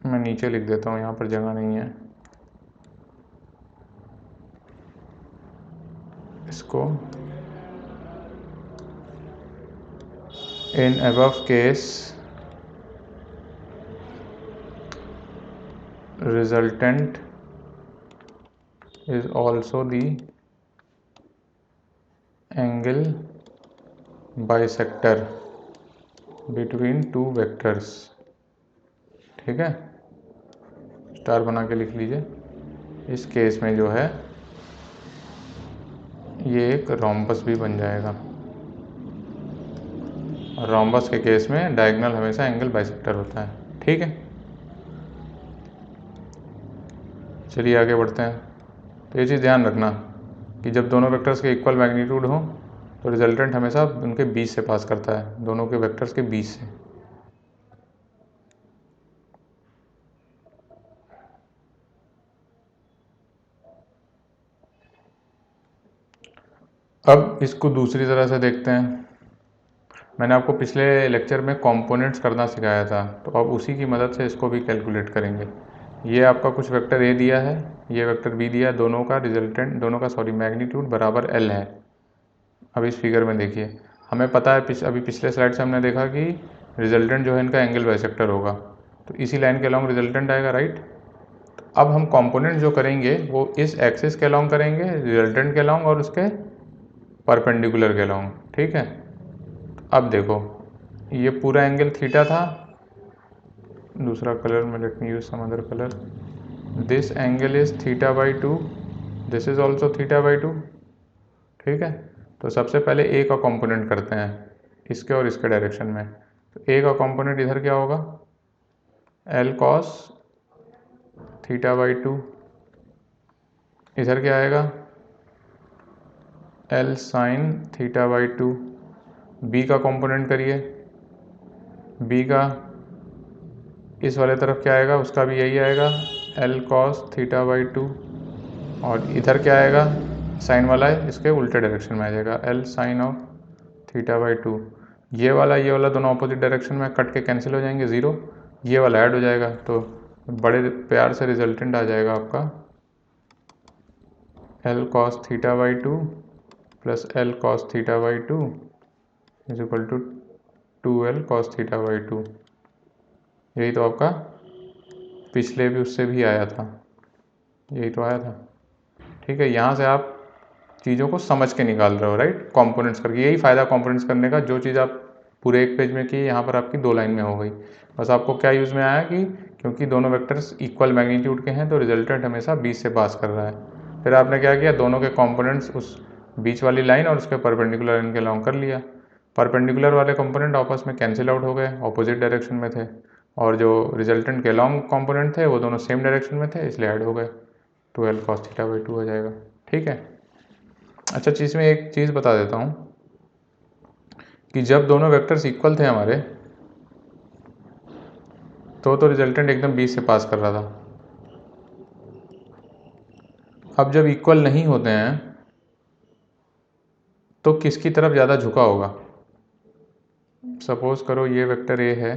मैं नीचे लिख देता हूँ, यहाँ पर जगह नहीं है। इसको इन above case resultant is also the angle bisector between two vectors। ठीक है, स्टार बना के लिख लीजिए। इस केस में जो है ये एक रोम्बस भी बन जाएगा, और रोम्बस के केस में डायगोनल हमेशा एंगल बाइसेक्टर होता है। ठीक है, चलिए आगे बढ़ते हैं। तो ये चीज़ ध्यान रखना कि जब दोनों वेक्टर्स के इक्वल मैग्नीट्यूड हो तो रिजल्टेंट हमेशा उनके बीच से पास करता है, दोनों के वेक्टर्स के बीच से। अब इसको दूसरी तरह से देखते हैं। मैंने आपको पिछले लेक्चर में कंपोनेंट्स करना सिखाया था, तो अब उसी की मदद से इसको भी कैलकुलेट करेंगे। ये आपका कुछ वेक्टर ए दिया है, ये वेक्टर बी दिया है, दोनों का रिजल्टेंट, दोनों का सॉरी मैग्नीट्यूड बराबर एल है। अब इस फिगर में देखिए, हमें पता है अभी पिछले स्लाइड से हमने देखा कि रिजल्टेंट जो है इनका एंगल बाइसेक्टर होगा, तो इसी लाइन के अलॉन्ग रिजल्टेंट आएगा, राइट। अब हम कंपोनेंट जो करेंगे वो इस एक्सिस के अलॉन्ग करेंगे, रिजल्टेंट के अलॉन्ग और उसके परपेंडिकुलर के अलॉन्ग। ठीक है, अब देखो ये पूरा एंगल थीटा था, दूसरा कलर में let me use some other colour, this angle is theta by 2, this is also theta by 2। ठीक है, तो सबसे पहले ए का कंपोनेंट करते हैं, इसके और इसके डायरेक्शन में। तो ए का कंपोनेंट इधर क्या होगा, एल कॉस थीटा बाई 2, इधर क्या आएगा, L sine theta by 2। B का कंपोनेंट करिए, बी का इस वाले तरफ क्या आएगा, उसका भी यही आएगा, एल कॉस थीटा बाई 2। और इधर क्या आएगा, साइन वाला है, इसके उल्टे डायरेक्शन में आ जाएगा, L sine of theta by 2। ये वाला दोनों अपोजिट डायरेक्शन में कट के कैंसिल हो जाएंगे, ज़ीरो, ये वाला ऐड हो जाएगा, तो बड़े प्यार से रिजल्टेंट आ जाएगा आपका L cos theta by 2 plus L cos theta by 2 is equal to 2l cos theta by 2। यही तो आपका पिछले भी उससे भी आया था, यही तो आया था। ठीक है, यहाँ से आप चीज़ों को समझ के निकाल रहे हो, राइट, कंपोनेंट्स करके। यही फ़ायदा कंपोनेंट्स करने का, जो चीज़ आप पूरे एक पेज में की यहाँ पर आपकी 2 लाइन में हो गई। बस आपको क्या यूज़ में आया कि क्योंकि दोनों वेक्टर्स इक्वल मैग्नीट्यूड के हैं तो रिजल्टेंट हमेशा बीच से पास कर रहा है। फिर आपने क्या किया, दोनों के कंपोनेंट्स उस बीच वाली लाइन और उसके परपेंडिकुलर लाइन के अलॉन्ग कर लिया। परपेंडिकुलर वाले कंपोनेंट आपस में कैंसिल आउट हो गए, ऑपोजिट डायरेक्शन में थे, और जो रिजल्टेंट के अलॉन्ग कंपोनेंट थे वो दोनों सेम डायरेक्शन में थे, इसलिए ऐड हो गए, 2l cos थीटा बाई 2 हो जाएगा। ठीक है, अच्छा चीज़ में एक चीज़ बता देता हूँ कि जब दोनों वेक्टर्स इक्वल थे हमारे तो रिजल्टेंट एकदम बीच से पास कर रहा था। अब जब इक्वल नहीं होते हैं तो किसकी तरफ ज़्यादा झुका होगा। सपोज करो ये वेक्टर ए है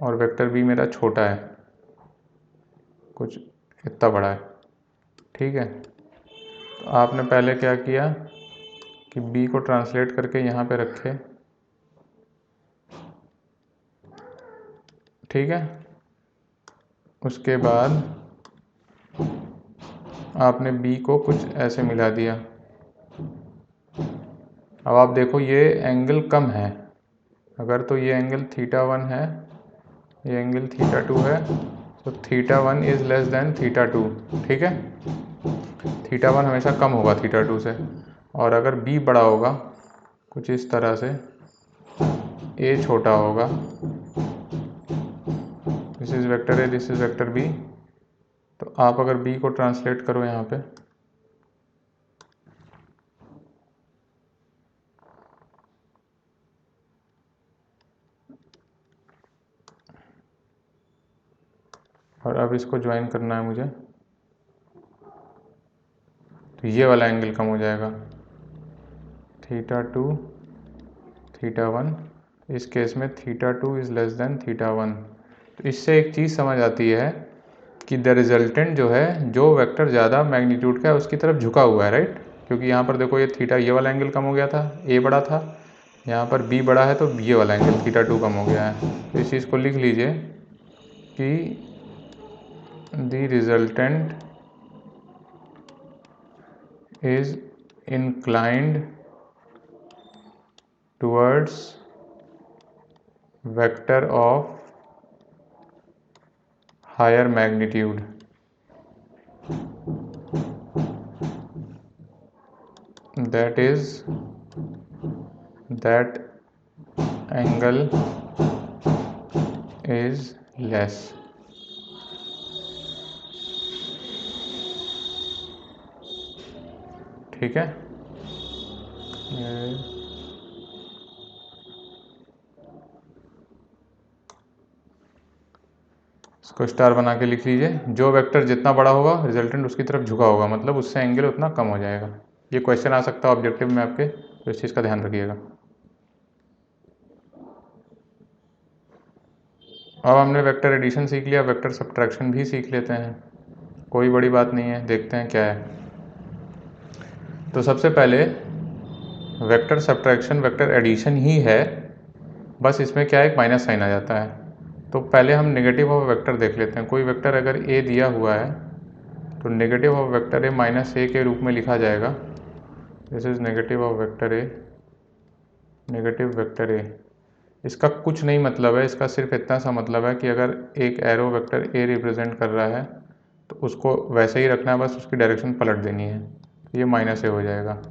और वेक्टर बी मेरा छोटा है, कुछ इतना बड़ा है। ठीक है, तो आपने पहले क्या किया कि बी को ट्रांसलेट करके यहाँ पे रखे। ठीक है, उसके बाद आपने बी को कुछ ऐसे मिला दिया। अब आप देखो ये एंगल कम है, अगर तो ये एंगल थीटा 1 है, ये एंगल थीटा 2 है, तो theta 1 is less than theta 2। ठीक है, थीटा 1 हमेशा कम होगा थीटा 2 से। और अगर बी बड़ा होगा कुछ इस तरह से, ए छोटा होगा, this is vector A, this is vector B, तो आप अगर बी को ट्रांसलेट करो यहाँ पे, और अब इसको ज्वाइन करना है मुझे, तो ये वाला एंगल कम हो जाएगा, थीटा 2 थीटा 1, इस केस में theta 2 is less than theta 1। तो इससे एक चीज़ समझ आती है कि द रिजल्टेंट जो है, जो वेक्टर ज़्यादा मैग्नीट्यूड का है उसकी तरफ झुका हुआ है, राइट। क्योंकि यहाँ पर देखो ये थीटा, ये वाला एंगल कम हो गया था, ए बड़ा था, यहाँ पर बी बड़ा है तो ये वाला एंगल थीटा 2 कम हो गया है। तो इस चीज़ को लिख लीजिए कि the resultant is inclined towards vector of higher magnitude. That is, that angle is less. ठीक है, इसको स्टार बना के लिख लीजिए। जो वेक्टर जितना बड़ा होगा रिजल्टेंट उसकी तरफ झुका होगा, मतलब उससे एंगल उतना कम हो जाएगा। ये क्वेश्चन आ सकता है ऑब्जेक्टिव में आपके, तो इस चीज़ का ध्यान रखिएगा। अब हमने वेक्टर एडिशन सीख लिया, वेक्टर सब्ट्रैक्शन भी सीख लेते हैं, कोई बड़ी बात नहीं है, देखते हैं क्या है। तो सबसे पहले वेक्टर सब्ट्रैक्शन वेक्टर एडिशन ही है, बस इसमें क्या है, एक माइनस साइन आ जाता है। तो पहले हम नेगेटिव ऑफ वेक्टर देख लेते हैं। कोई वेक्टर अगर ए दिया हुआ है तो negative of vector A minus A के रूप में लिखा जाएगा। This is negative of vector A, negative vector A. इसका कुछ नहीं मतलब है, इसका सिर्फ इतना सा मतलब है कि अगर एक एरो वेक्टर ए रिप्रेजेंट कर रहा है तो उसको वैसे ही रखना है, बस उसकी डायरेक्शन पलट देनी है, तो ये माइनस ए हो जाएगा।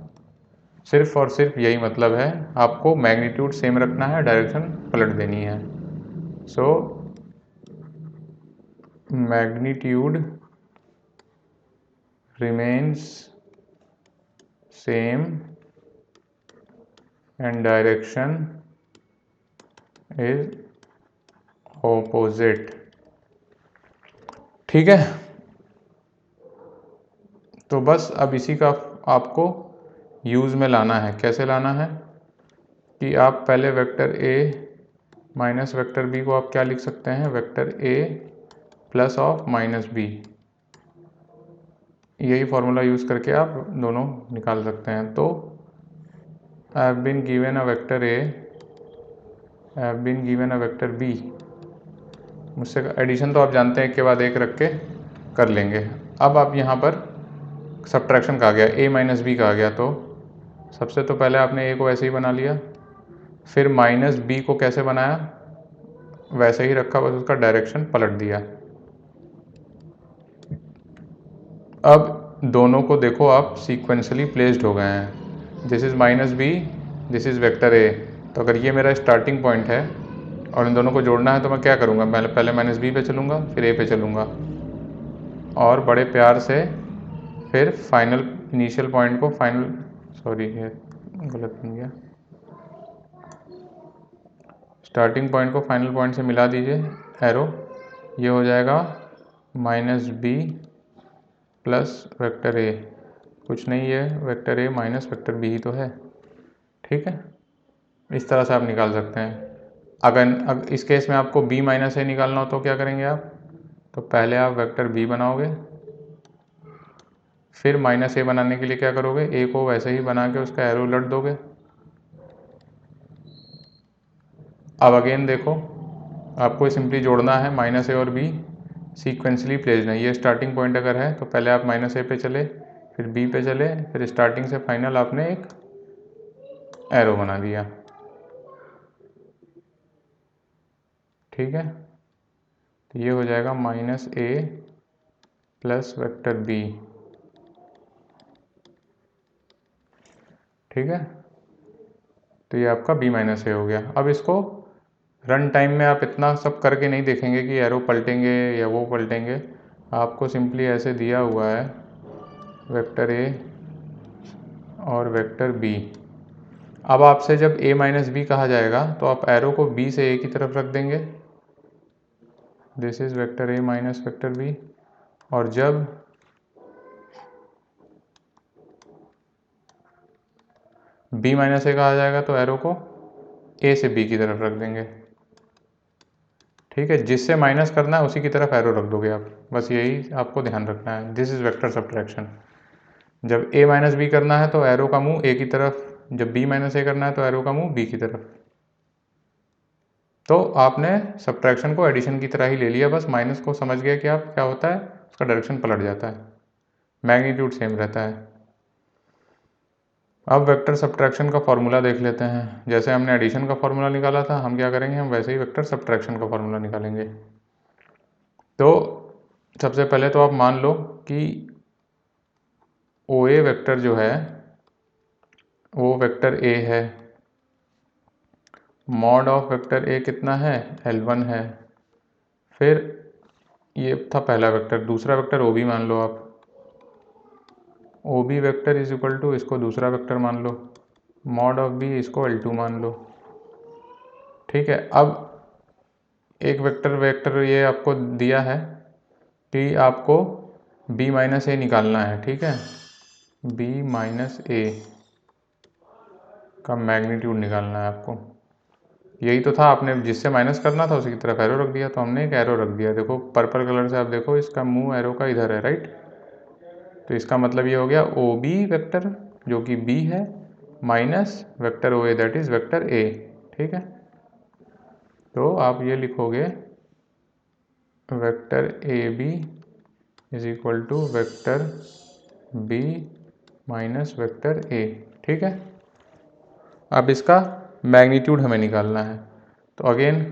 सिर्फ और सिर्फ यही मतलब है, आपको मैग्नीट्यूड सेम रखना है, डायरेक्शन पलट देनी है। So magnitude remains same and direction is opposite. ठीक है, तो बस अब इसी का आपको यूज़ में लाना है। कैसे लाना है कि आप पहले vector A minus vector B को आप क्या लिख सकते हैं, vector A plus of minus B. यही फॉर्मूला यूज़ करके आप दोनों निकाल सकते हैं। तो I have been given a vector A, I have been given a vector B. मुझसे एडिशन तो आप जानते हैं, एक के बाद एक रख के कर लेंगे। अब आप यहाँ पर सब्ट्रैक्शन का आ गया, ए माइनस बी का आ गया, तो सबसे तो पहले आपने ए को ऐसे ही बना लिया, फिर माइनस बी को कैसे बनाया, वैसे ही रखा, बस उसका डायरेक्शन पलट दिया। अब दोनों को देखो आप सीक्वेंशली प्लेस्ड हो गए हैं। This is minus B, this is vector A. तो अगर ये मेरा स्टार्टिंग पॉइंट है और इन दोनों को जोड़ना है तो मैं क्या करूँगा, पहले माइनस बी पे चलूँगा, फिर ए पे चलूँगा और बड़े प्यार से फिर फाइनल इनिशियल पॉइंट को फाइनल, सॉरी ये गलत बन गया, स्टार्टिंग पॉइंट को फाइनल पॉइंट से मिला दीजिए एरो। ये हो जाएगा minus B plus vector A, कुछ नहीं है, vector A minus vector B ही तो है। ठीक है, इस तरह से आप निकाल सकते हैं। अगर इस केस में आपको b माइनस ए निकालना हो तो क्या करेंगे आप, तो पहले आप वेक्टर b बनाओगे, फिर माइनस ए बनाने के लिए क्या करोगे, ए को वैसे ही बना के उसका एरो उलट दोगे। अब अगेन देखो, आपको सिंपली जोड़ना है माइनस ए और बी, सीक्वेंसली प्लेस्ड है। ये स्टार्टिंग पॉइंट अगर है तो पहले आप माइनस ए पे चले, फिर बी पे चले, फिर स्टार्टिंग से फाइनल आपने एक एरो बना दिया। ठीक है, तो ये हो जाएगा माइनस ए प्लस वेक्टर बी। ठीक है, तो ये आपका b माइनस ए हो गया। अब इसको रन टाइम में आप इतना सब करके नहीं देखेंगे कि एरो पलटेंगे या वो पलटेंगे, आपको सिंपली ऐसे दिया हुआ है वेक्टर ए और वेक्टर बी। अब आपसे जब a माइनस बी कहा जाएगा तो आप एरो को b से a की तरफ रख देंगे, this is vector a minus vector B. और जब b माइनस ए कहा जाएगा तो एरो को a से b की तरफ रख देंगे। ठीक है, जिससे माइनस करना है उसी की तरफ एरो रख दोगे आप, बस यही आपको ध्यान रखना है। This is vector subtraction. जब a माइनस बी करना है तो एरो का मुंह a की तरफ, जब b माइनस ए करना है तो एरो का मुंह b की तरफ। तो आपने सब्ट्रैक्शन को एडिशन की तरह ही ले लिया, बस माइनस को समझ गए कि आप क्या होता है, उसका डायरेक्शन पलट जाता है, मैग्नीट्यूड सेम रहता है। अब वेक्टर सब्ट्रैक्शन का फॉर्मूला देख लेते हैं। जैसे हमने एडिशन का फॉर्मूला निकाला था, हम क्या करेंगे, हम वैसे ही वेक्टर सब्ट्रैक्शन का फॉर्मूला निकालेंगे। तो सबसे पहले तो आप मान लो कि OA वेक्टर जो है वो वेक्टर A है, मॉड ऑफ वेक्टर A कितना है, L1 है। फिर ये था पहला वेक्टर, दूसरा वेक्टर OB मान लो आप, OB vector is equal to, इसको दूसरा वेक्टर मान लो, मॉड ऑफ B इसको L2 मान लो। ठीक है, अब एक वेक्टर ये आपको दिया है कि आपको b माइनस ए निकालना है। ठीक है, b माइनस ए का मैग्नीट्यूड निकालना है आपको। यही तो था, आपने जिससे माइनस करना था उसी की तरफ एरो रख दिया, तो हमने एक एरो रख दिया। देखो पर्पल कलर से आप देखो, इसका मुंह एरो का इधर है, राइट। तो इसका मतलब ये हो गया OB वेक्टर जो कि B है minus vector OA that is vector A। ठीक है, तो आप ये लिखोगे vector AB is equal to vector B minus vector A। ठीक है, अब इसका मैग्नीट्यूड हमें निकालना है। तो अगेन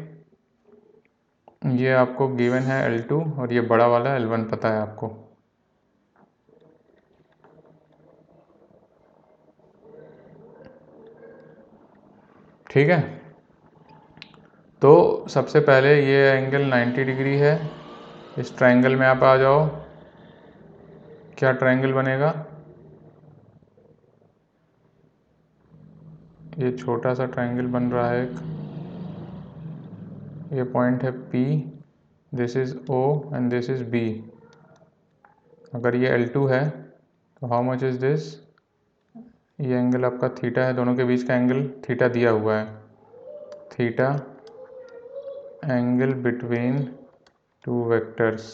ये आपको गिवन है L2 और ये बड़ा वाला L1 पता है आपको। ठीक है। तो सबसे पहले ये एंगल 90 डिग्री है। इस ट्रायंगल में आप आ जाओ, क्या ट्रायंगल बनेगा, ये छोटा सा ट्रायंगल बन रहा है एक, ये पॉइंट है P, this is O and this is B। अगर ये L2 है तो हाउ मच इज दिस, ये एंगल आपका थीटा है, दोनों के बीच का एंगल थीटा दिया हुआ है, theta angle between two vectors,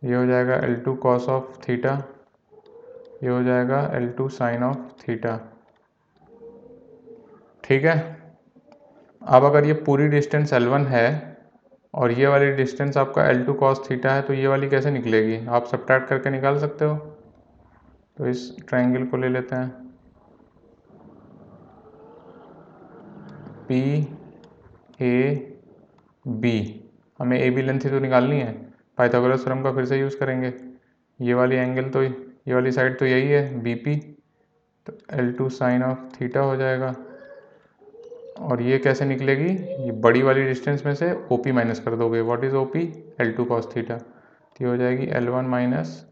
ये हो जाएगा L2 cos ऑफ थीटा, ये हो जाएगा L2 साइन ऑफ थीटा। ठीक है। अब अगर ये पूरी डिस्टेंस L1 है और ये वाली डिस्टेंस आपका L2 cos थीटा है, तो ये वाली कैसे निकलेगी, आप सब्ट्रैक्ट करके निकाल सकते हो। तो इस ट्रायंगल को ले लेते हैं, P A B, हमें ए बी लेंथ ही तो निकालनी है, पाइथागोरस थ्योरम का फिर से यूज़ करेंगे। ये वाली एंगल तो ये वाली साइड तो यही है BP, तो L2 साइन ऑफ थीटा हो जाएगा। और ये कैसे निकलेगी, ये बड़ी वाली डिस्टेंस में से OP माइनस कर दोगे, what is OP, L2 cos theta, तो ये हो जाएगी L1 minus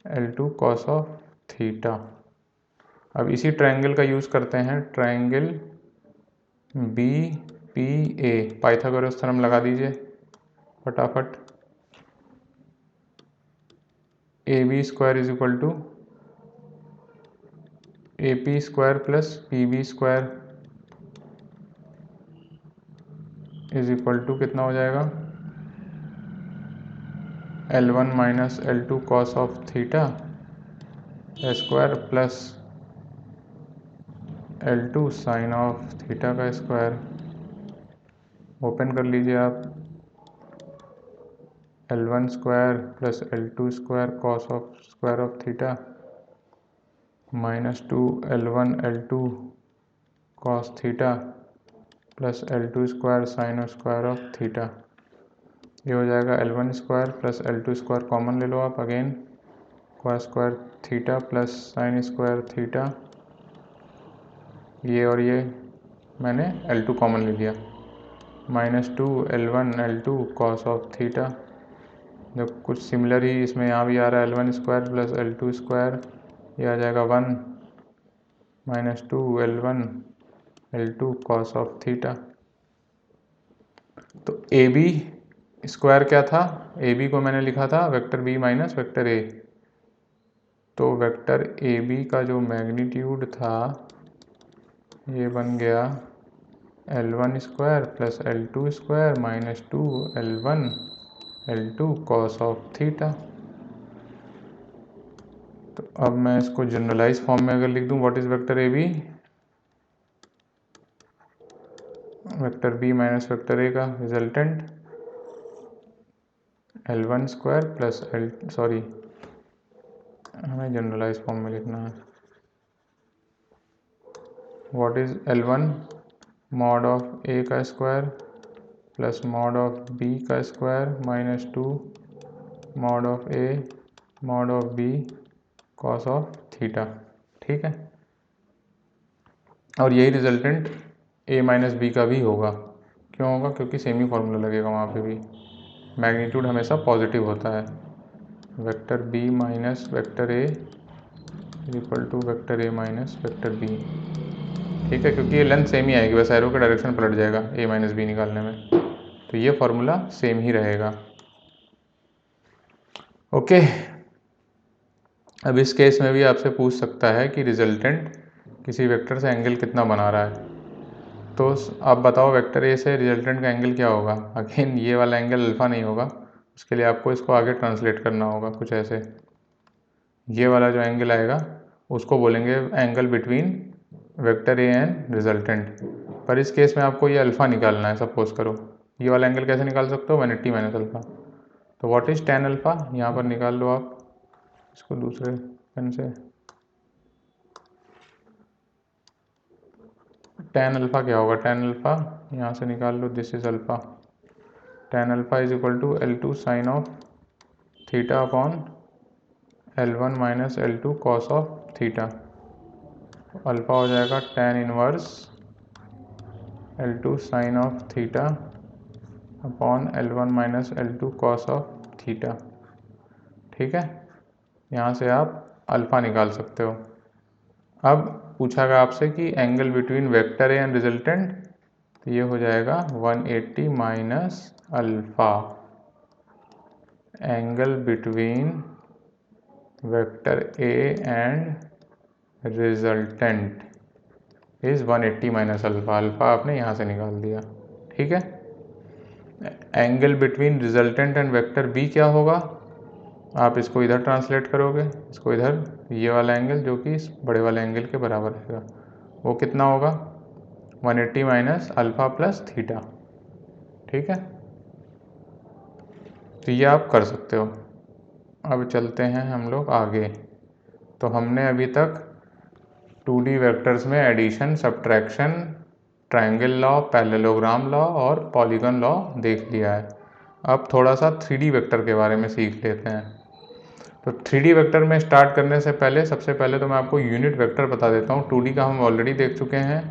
L2 cos of theta. अब इसी ट्रायंगल का यूज़ करते हैं, ट्रायंगल BPA, पाइथागोरस थ्योरम लगा दीजिए फटाफट। AB square is equal to AP square plus PB square is equal to कितना हो जाएगा, L1 minus L2 cos of theta square plus L2 sine of theta का स्क्वायर। ओपन कर लीजिए आप, L1 square plus L2 square cos of square of theta minus 2 L1 L2 cos theta plus L2 square sine square of theta. ये हो जाएगा L1 square plus L2 square common ले लो आप, again cos square theta plus sine square theta, ये और ये मैंने L2 कॉमन ले लिया, minus 2 L1 L2 cos of theta. जब कुछ सिमिलर ही इसमें यहाँ भी आ रहा है, L1 square plus L2 square, ये आ जाएगा 1 minus 2 L1 L2 cos of theta. तो AB स्क्वायर क्या था, AB को मैंने लिखा था vector B minus vector A, तो वेक्टर AB का जो मैग्नीट्यूड था ये बन गया L1 square plus L2 square minus 2 L1 L2 cos of theta. तो अब मैं इसको जनरलाइज फॉर्म में अगर लिख दूं, what is vector A B, vector B minus vector A का रिजल्टेंट L1 स्क्वायर प्लस हमें जनरलाइज फॉर्म में लिखना है, what is L1 mod of A का square plus mod of B का square minus 2 mod of A mod of B cos of theta. ठीक है, और यही रिजल्टेंट ए माइनस बी का भी होगा। क्यों होगा, क्योंकि सेम ही फॉर्मूला लगेगा वहाँ पे भी, मैग्नीट्यूड हमेशा पॉजिटिव होता है। Vector B minus vector A equal to vector A minus vector B. ठीक है, क्योंकि ये लेंथ सेम ही आएगी, बस एरो का डायरेक्शन पलट जाएगा ए माइनस बी निकालने में, तो ये फॉर्मूला सेम ही रहेगा। ओके, अब इस केस में भी आपसे पूछ सकता है कि रिजल्टेंट किसी वेक्टर से एंगल कितना बना रहा है, तो आप बताओ वेक्टर ए से रिजल्टेंट का एंगल क्या होगा। अगेन ये वाला एंगल अल्फा नहीं होगा, उसके लिए आपको इसको आगे ट्रांसलेट करना होगा कुछ ऐसे, ये वाला जो एंगल आएगा उसको बोलेंगे angle between vector A and resultant. पर इस केस में आपको ये अल्फ़ा निकालना है, सपोज करो ये वाला एंगल कैसे निकाल सकते हो, 180 माइनस अल्फ़ा, तो व्हाट इज़ tan अल्फ़ा, यहाँ पर निकाल लो आप इसको दूसरे पेन से, tan अल्फ़ा क्या होगा, tan अल्फ़ा यहाँ से निकाल लो, this is alpha, tan alpha is equal to L2 sine of theta upon L1 minus L2 cos of theta. Alpha हो जाएगा tan inverse L2 sine of theta upon L1 minus L2 cos of theta. ठीक है, यहाँ से आप अल्फ़ा निकाल सकते हो। अब पूछा गया आपसे कि angle between vector A and resultant, तो ये हो जाएगा 180 minus alpha. Angle between vector A and resultant is 180 minus alpha. Alpha आपने यहाँ से निकाल दिया। ठीक है, angle between resultant and vector B क्या होगा, आप इसको इधर ट्रांसलेट करोगे, इसको इधर, ये वाला एंगल जो कि इस बड़े वाले एंगल के बराबर रहेगा, वो कितना होगा 180 माइनस अल्फ़ा प्लस थीटा। ठीक है, तो ये आप कर सकते हो। अब चलते हैं हम लोग आगे। तो हमने अभी तक 2D वेक्टर्स में addition, subtraction, triangle law, parallelogram law और पॉलीगन लॉ देख लिया है। अब थोड़ा सा 3D वेक्टर के बारे में सीख लेते हैं। तो 3D वेक्टर में स्टार्ट करने से पहले सबसे पहले तो मैं आपको यूनिट वेक्टर बता देता हूँ। 2D का हम ऑलरेडी देख चुके हैं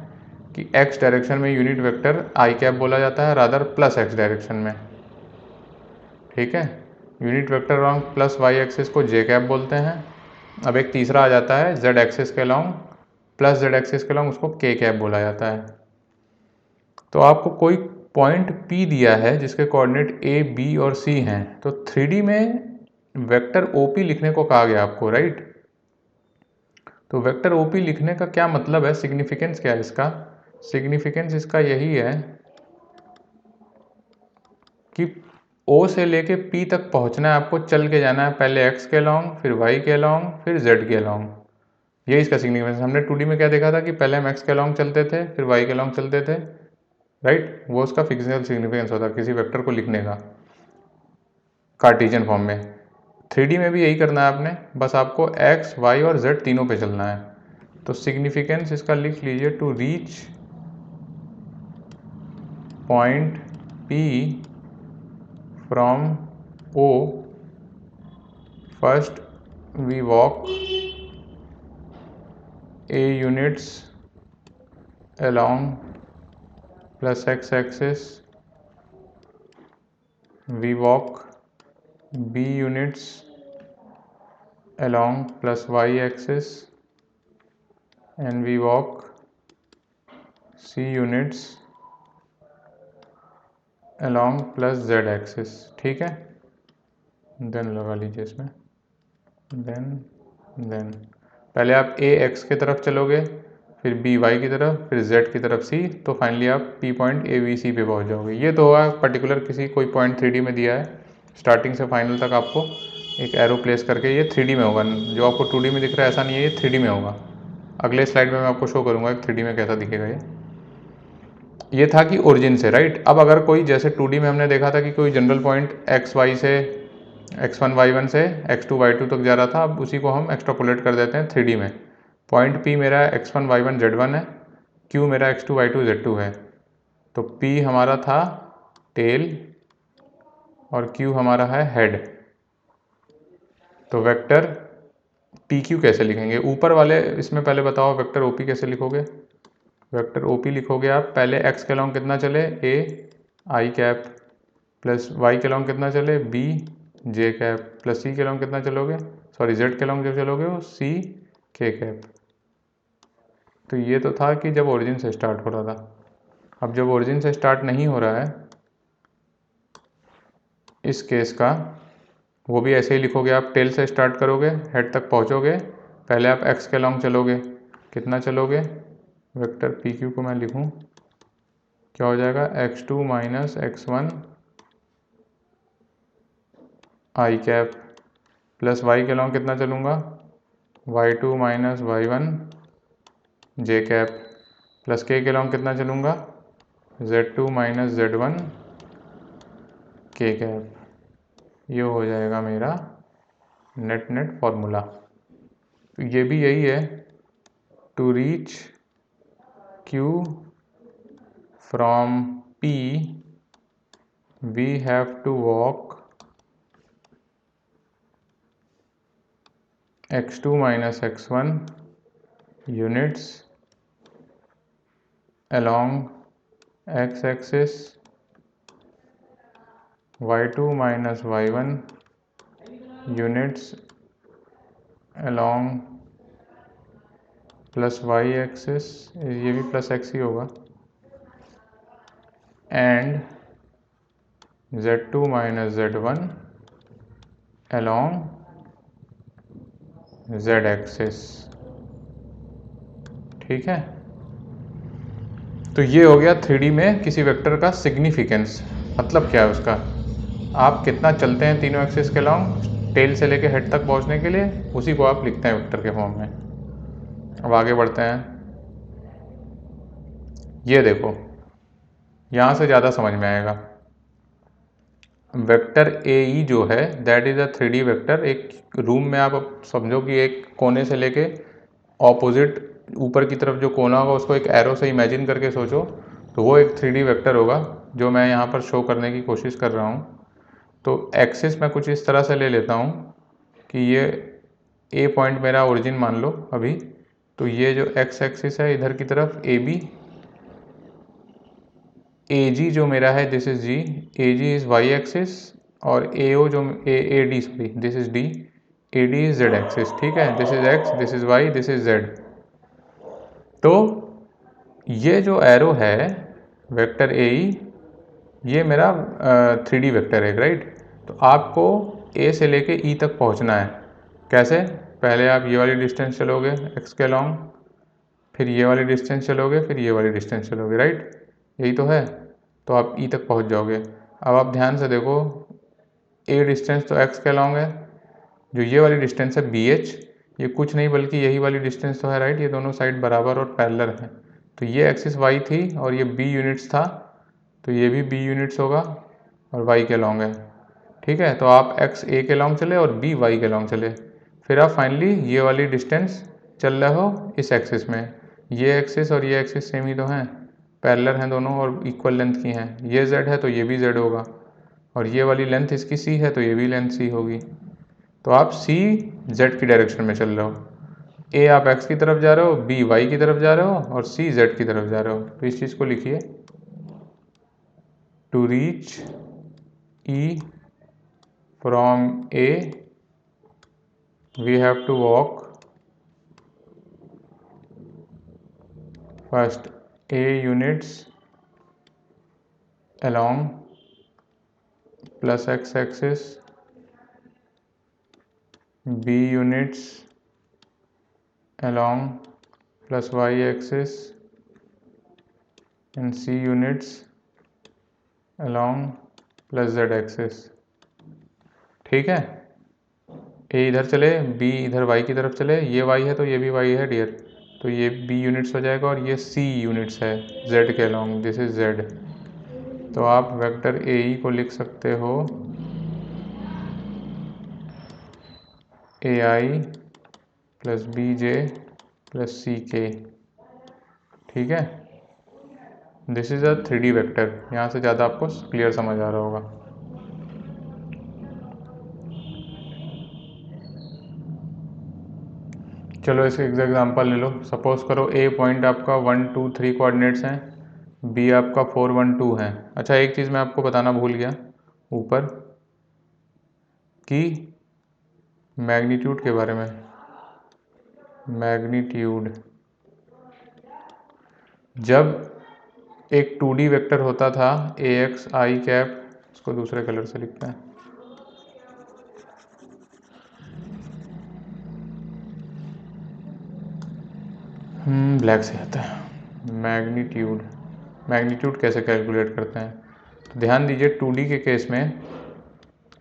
कि x डायरेक्शन में यूनिट वेक्टर आई कैप बोला जाता है, रादर प्लस x डायरेक्शन में। ठीक है, unit vector along plus y axis को j कैप बोलते हैं। अब एक तीसरा आ जाता है z एक्सिस के अलॉन्ग, प्लस z एक्सिस के अलॉन्ग, उसको k कैप बोला जाता है। तो आपको कोई पॉइंट P दिया है जिसके कोऑर्डिनेट a, b और c हैं, तो 3D में वेक्टर OP लिखने को कहा गया आपको, राइट। तो वेक्टर OP लिखने का क्या मतलब है, सिग्निफिकेंस क्या है इसका? सिग्निफिकेंस इसका यही है कि O से लेके P तक पहुंचना है आपको, चल के जाना है, पहले x के अलॉन्ग, फिर y के अलॉन्ग, फिर z के अलॉन्ग। ये इसका सिग्निफिकेंस। हमने 2D में क्या देखा था कि पहले हम x के अलॉन्ग चलते थे, फिर y के अलॉन्ग चलते थे, राइट। वो उसका फिजिकल सिग्निफिकेंस होता है किसी वेक्टर को लिखने का कार्टेशियन फॉर्म में। 3D में भी यही करना है आपने, बस आपको x, y और z तीनों पे चलना है। तो सिग्निफिकेंस इसका लिख लीजिए, to reach point P from O, first we walk A units along plus x axis, we walk B units along plus y axis, and we walk C units along plus z axis। ठीक है, देन लगा लीजिए इसमें, देन पहले आप a x की तरफ चलोगे, फिर b y की तरफ, फिर z की तरफ c, तो फाइनली आप P point A B C पे पहुंच जाओगे। ये तो होगा पर्टिकुलर किसी कोई पॉइंट 3D में दिया है, स्टार्टिंग से फाइनल तक आपको एक एरो प्लेस करके, ये 3D में होगा। जो आपको 2D में दिख रहा है ऐसा नहीं है, ये 3D में होगा। अगले स्लाइड में मैं आपको शो करूँगा 3D में कैसा दिखेगा ये था कि ओरिजिन से, राइट। अब अगर कोई जैसे 2D में हमने देखा था कि कोई जनरल पॉइंट x1 y1 से x2 y2 तक जा रहा था, अब उसी को हम एक्सट्रापोलेट कर देते हैं 3D में। पॉइंट P मेरा x1 y1 z1 है, Q मेरा x2 y2 z2 है। तो P हमारा था टेल और Q हमारा है हेड। तो वेक्टर PQ कैसे लिखेंगे ऊपर वाले इसमें, पहले बताओ वेक्टर OP कैसे लिखोगे। वेक्टर OP लिखोगे आप, पहले x के अलॉन्ग कितना चले A I cap, plus y के अलॉन्ग कितना चले B J cap, plus C के अलॉन्ग कितना चलोगे, सॉरी Z के अलॉन्ग जब चलोगे वो C K कैप। तो ये तो था कि जब ओरिजिन से स्टार्ट हो रहा था। अब जब ओरिजिन से स्टार्ट नहीं हो रहा है इस केस का, वो भी ऐसे ही लिखोगे आप, टेल से स्टार्ट करोगे, हेड तक पहुंचोगे, पहले आप x के अलॉन्ग चलोगे, कितना चलोगे, वेक्टर PQ को मैं लिखूं, क्या हो जाएगा x2 minus x1 I cap, plus y के अलॉन्ग कितना चलूँगा y2 minus y1 J cap, plus k के अलॉन्ग कितना चलूँगा z2 minus z1 K cap. ये हो जाएगा मेरा नेट फॉर्मूला। तो ये भी यही है, to reach Q from P we have to walk x2 minus x1 units along x-axis, y2 minus y1 units along plus Y axis, ये भी प्लस एक्स ही होगा, and z2 minus z1 along z axis. ठीक है, तो ये हो गया 3D में किसी वेक्टर का सिग्निफिकेंस। मतलब क्या है उसका, आप कितना चलते हैं तीनों एक्सिस के अलॉन्ग टेल से लेके हेड तक पहुंचने के लिए, उसी को आप लिखते हैं वेक्टर के फॉर्म में। अब आगे बढ़ते हैं। ये देखो, यहाँ से ज़्यादा समझ में आएगा। वेक्टर ए ई जो है that is a 3D vector. एक रूम में आप समझो कि एक कोने से लेके ऑपोजिट ऊपर की तरफ जो कोना होगा उसको एक एरो से इमेजिन करके सोचो, तो वो एक 3D वेक्टर होगा जो मैं यहाँ पर शो करने की कोशिश कर रहा हूँ। तो एक्सिस मैं कुछ इस तरह से ले लेता हूँ कि ये ए पॉइंट मेरा ओरिजिन मान लो अभी, तो ये जो एक्स एक्सिस है इधर की तरफ ए बी, ए जी जो मेरा है this is G, A G is Y axis, और ए ओ जो A D sorry this is D, A D is Z axis. ठीक है, this is X, this is Y, this is Z. तो ये जो एरो है वेक्टर ए ई, ये मेरा 3D वेक्टर है, राइट। तो आपको ए से लेके ई तक पहुंचना है। कैसे, पहले आप ये वाली डिस्टेंस चलोगे एक्स के लॉन्ग, फिर ये वाली डिस्टेंस चलोगे, फिर ये वाली डिस्टेंस चलोगे, राइट, यही तो है। तो आप ई तक पहुंच जाओगे। अब आप ध्यान से देखो, ए डिस्टेंस तो एक्स के लॉन्ग है, जो ये वाली डिस्टेंस है बी एच, ये कुछ नहीं बल्कि यही वाली डिस्टेंस तो है, राइट। ये दोनों साइड बराबर और पैरेलल हैं। तो ये एक्सिस वाई थी और ये बी यूनिट्स था, तो ये भी बी यूनिट्स होगा और वाई के लॉन्ग है। ठीक है, तो आप एक्स ए के लॉन्ग चले और बी वाई के लॉन्ग चले, फिर आप फाइनली ये वाली डिस्टेंस चल रहे हो इस एक्सिस में। ये एक्सिस और ये एक्सिस सेम ही तो हैं, पैरेलल हैं दोनों और इक्वल लेंथ की हैं। ये जेड है तो ये भी जेड होगा, और ये वाली लेंथ इसकी सी है तो ये भी लेंथ सी होगी। तो आप सी जेड की डायरेक्शन में चल रहे हो, ए आप एक्स की तरफ जा रहे हो, बी वाई की तरफ जा रहे हो, और सी जेड की तरफ जा रहे हो। तो इस चीज़ को लिखिए, to reach E from A we have to walk first A units along plus x axis, B units along plus y axis, and C units along plus z axis। ठीक है, ए इधर चले, बी इधर वाई की तरफ चले, ये वाई है तो ये भी वाई है डियर, तो ये बी यूनिट्स हो जाएगा, और ये सी यूनिट्स है जेड के अलॉन्ग, दिस इज जेड। तो आप वेक्टर ए ई को लिख सकते हो ए आई प्लस बी जे प्लस सी के। ठीक है, this is a 3D vector. यहाँ से ज़्यादा आपको क्लियर समझ आ रहा होगा। चलो इसके एग्जाम्पल ले लो। सपोज करो ए पॉइंट आपका 1 2 3 कोऑर्डिनेट्स हैं, बी आपका 4 1 2 है। अच्छा, एक चीज़ मैं आपको बताना भूल गया ऊपर कि मैग्नीट्यूड के बारे में। मैग्नीट्यूड जब एक 2D वेक्टर होता था ए एक्स आई कैप, इसको दूसरे कलर से लिखते हैं, ब्लैक से आता है। मैग्नीट्यूड, मैग्नीट्यूड कैसे कैलकुलेट करते हैं, तो ध्यान दीजिए 2D के केस में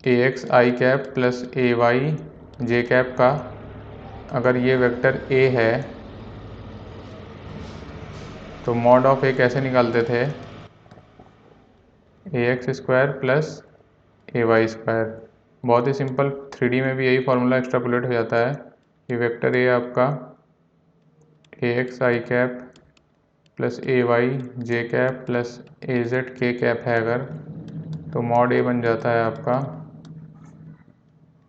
ए X I cap plus A Y J cap का, अगर ये वेक्टर ए है तो मॉड ऑफ ए कैसे निकालते थे, ए X square plus A Y square. बहुत ही सिंपल, 3D में भी यही फार्मूला एक्सट्रापोलेट हो जाता है कि वेक्टर ए आपका A X I cap plus A Y J cap plus A Z K cap है अगर, तो मॉड ए बन जाता है आपका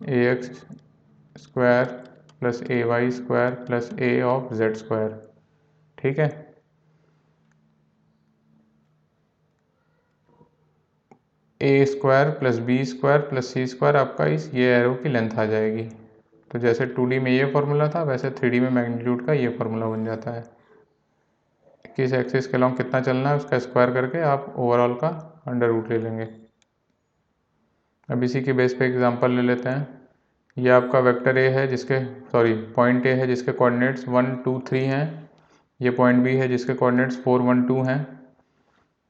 A X square plus A Y square plus A of Z square. ठीक है, A square plus B square plus C square आपका ये एरो की लेंथ आ जाएगी। तो जैसे 2D में ये फॉर्मूला था वैसे 3D में मैग्नीट्यूड का ये फॉर्मूला बन जाता है। किस एक्सिस के लॉन्ग कितना चलना है उसका स्क्वायर करके आप ओवरऑल का अंडर रूट ले लेंगे। अब इसी के बेस पे एग्जांपल ले लेते हैं। ये आपका वेक्टर ए है पॉइंट ए है जिसके कोऑर्डिनेट्स 1 2 3 हैं। ये पॉइंट बी है जिसके कोऑर्डिनेट्स 4 1 2 हैं।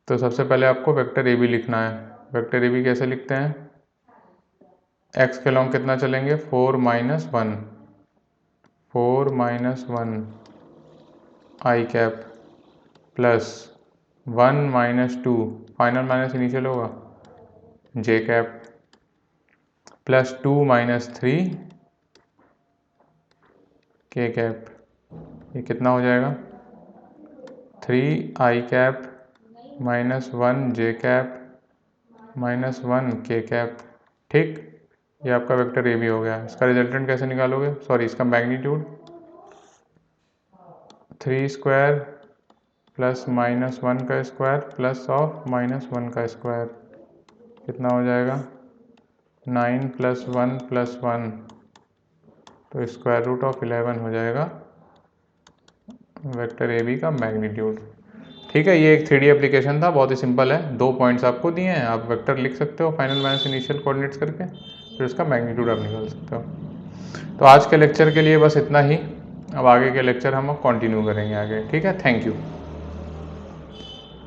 तो सबसे पहले आपको वेक्टर ए बी लिखना है। वेक्टर ए बी कैसे लिखते हैं? एक्स के लॉन्ग कितना चलेंगे? 4 minus one I cap plus 1 minus 2, final minus initial होगा, जे कैप प्लस 2 माइनस 3 के कैप। ये कितना हो जाएगा? 3 आई कैप माइनस 1 जे कैप माइनस 1 के कैप। ठीक, ये आपका वेक्टर ए बी हो गया। इसका रिजल्टेंट कैसे निकालोगे? इसका मैग्नीट्यूड 3 स्क्वायर प्लस माइनस 1 का स्क्वायर प्लस ऑफ माइनस 1 का स्क्वायर कितना हो जाएगा? 9 प्लस 1 प्लस 1, तो स्क्वायर रूट ऑफ 11 हो जाएगा वेक्टर ए बी का मैग्नीट्यूड। ठीक है, ये एक 3D एप्लीकेशन था, बहुत ही सिंपल है। 2 पॉइंट्स आपको दिए हैं, आप वेक्टर लिख सकते हो फाइनल माइनस इनिशियल कोऑर्डिनेट्स करके, फिर उसका मैग्नीट्यूड आप निकाल सकते हो। तो आज के लेक्चर के लिए बस इतना ही। अब आगे के लेक्चर हम कंटिन्यू करेंगे आगे। ठीक है, थैंक यू।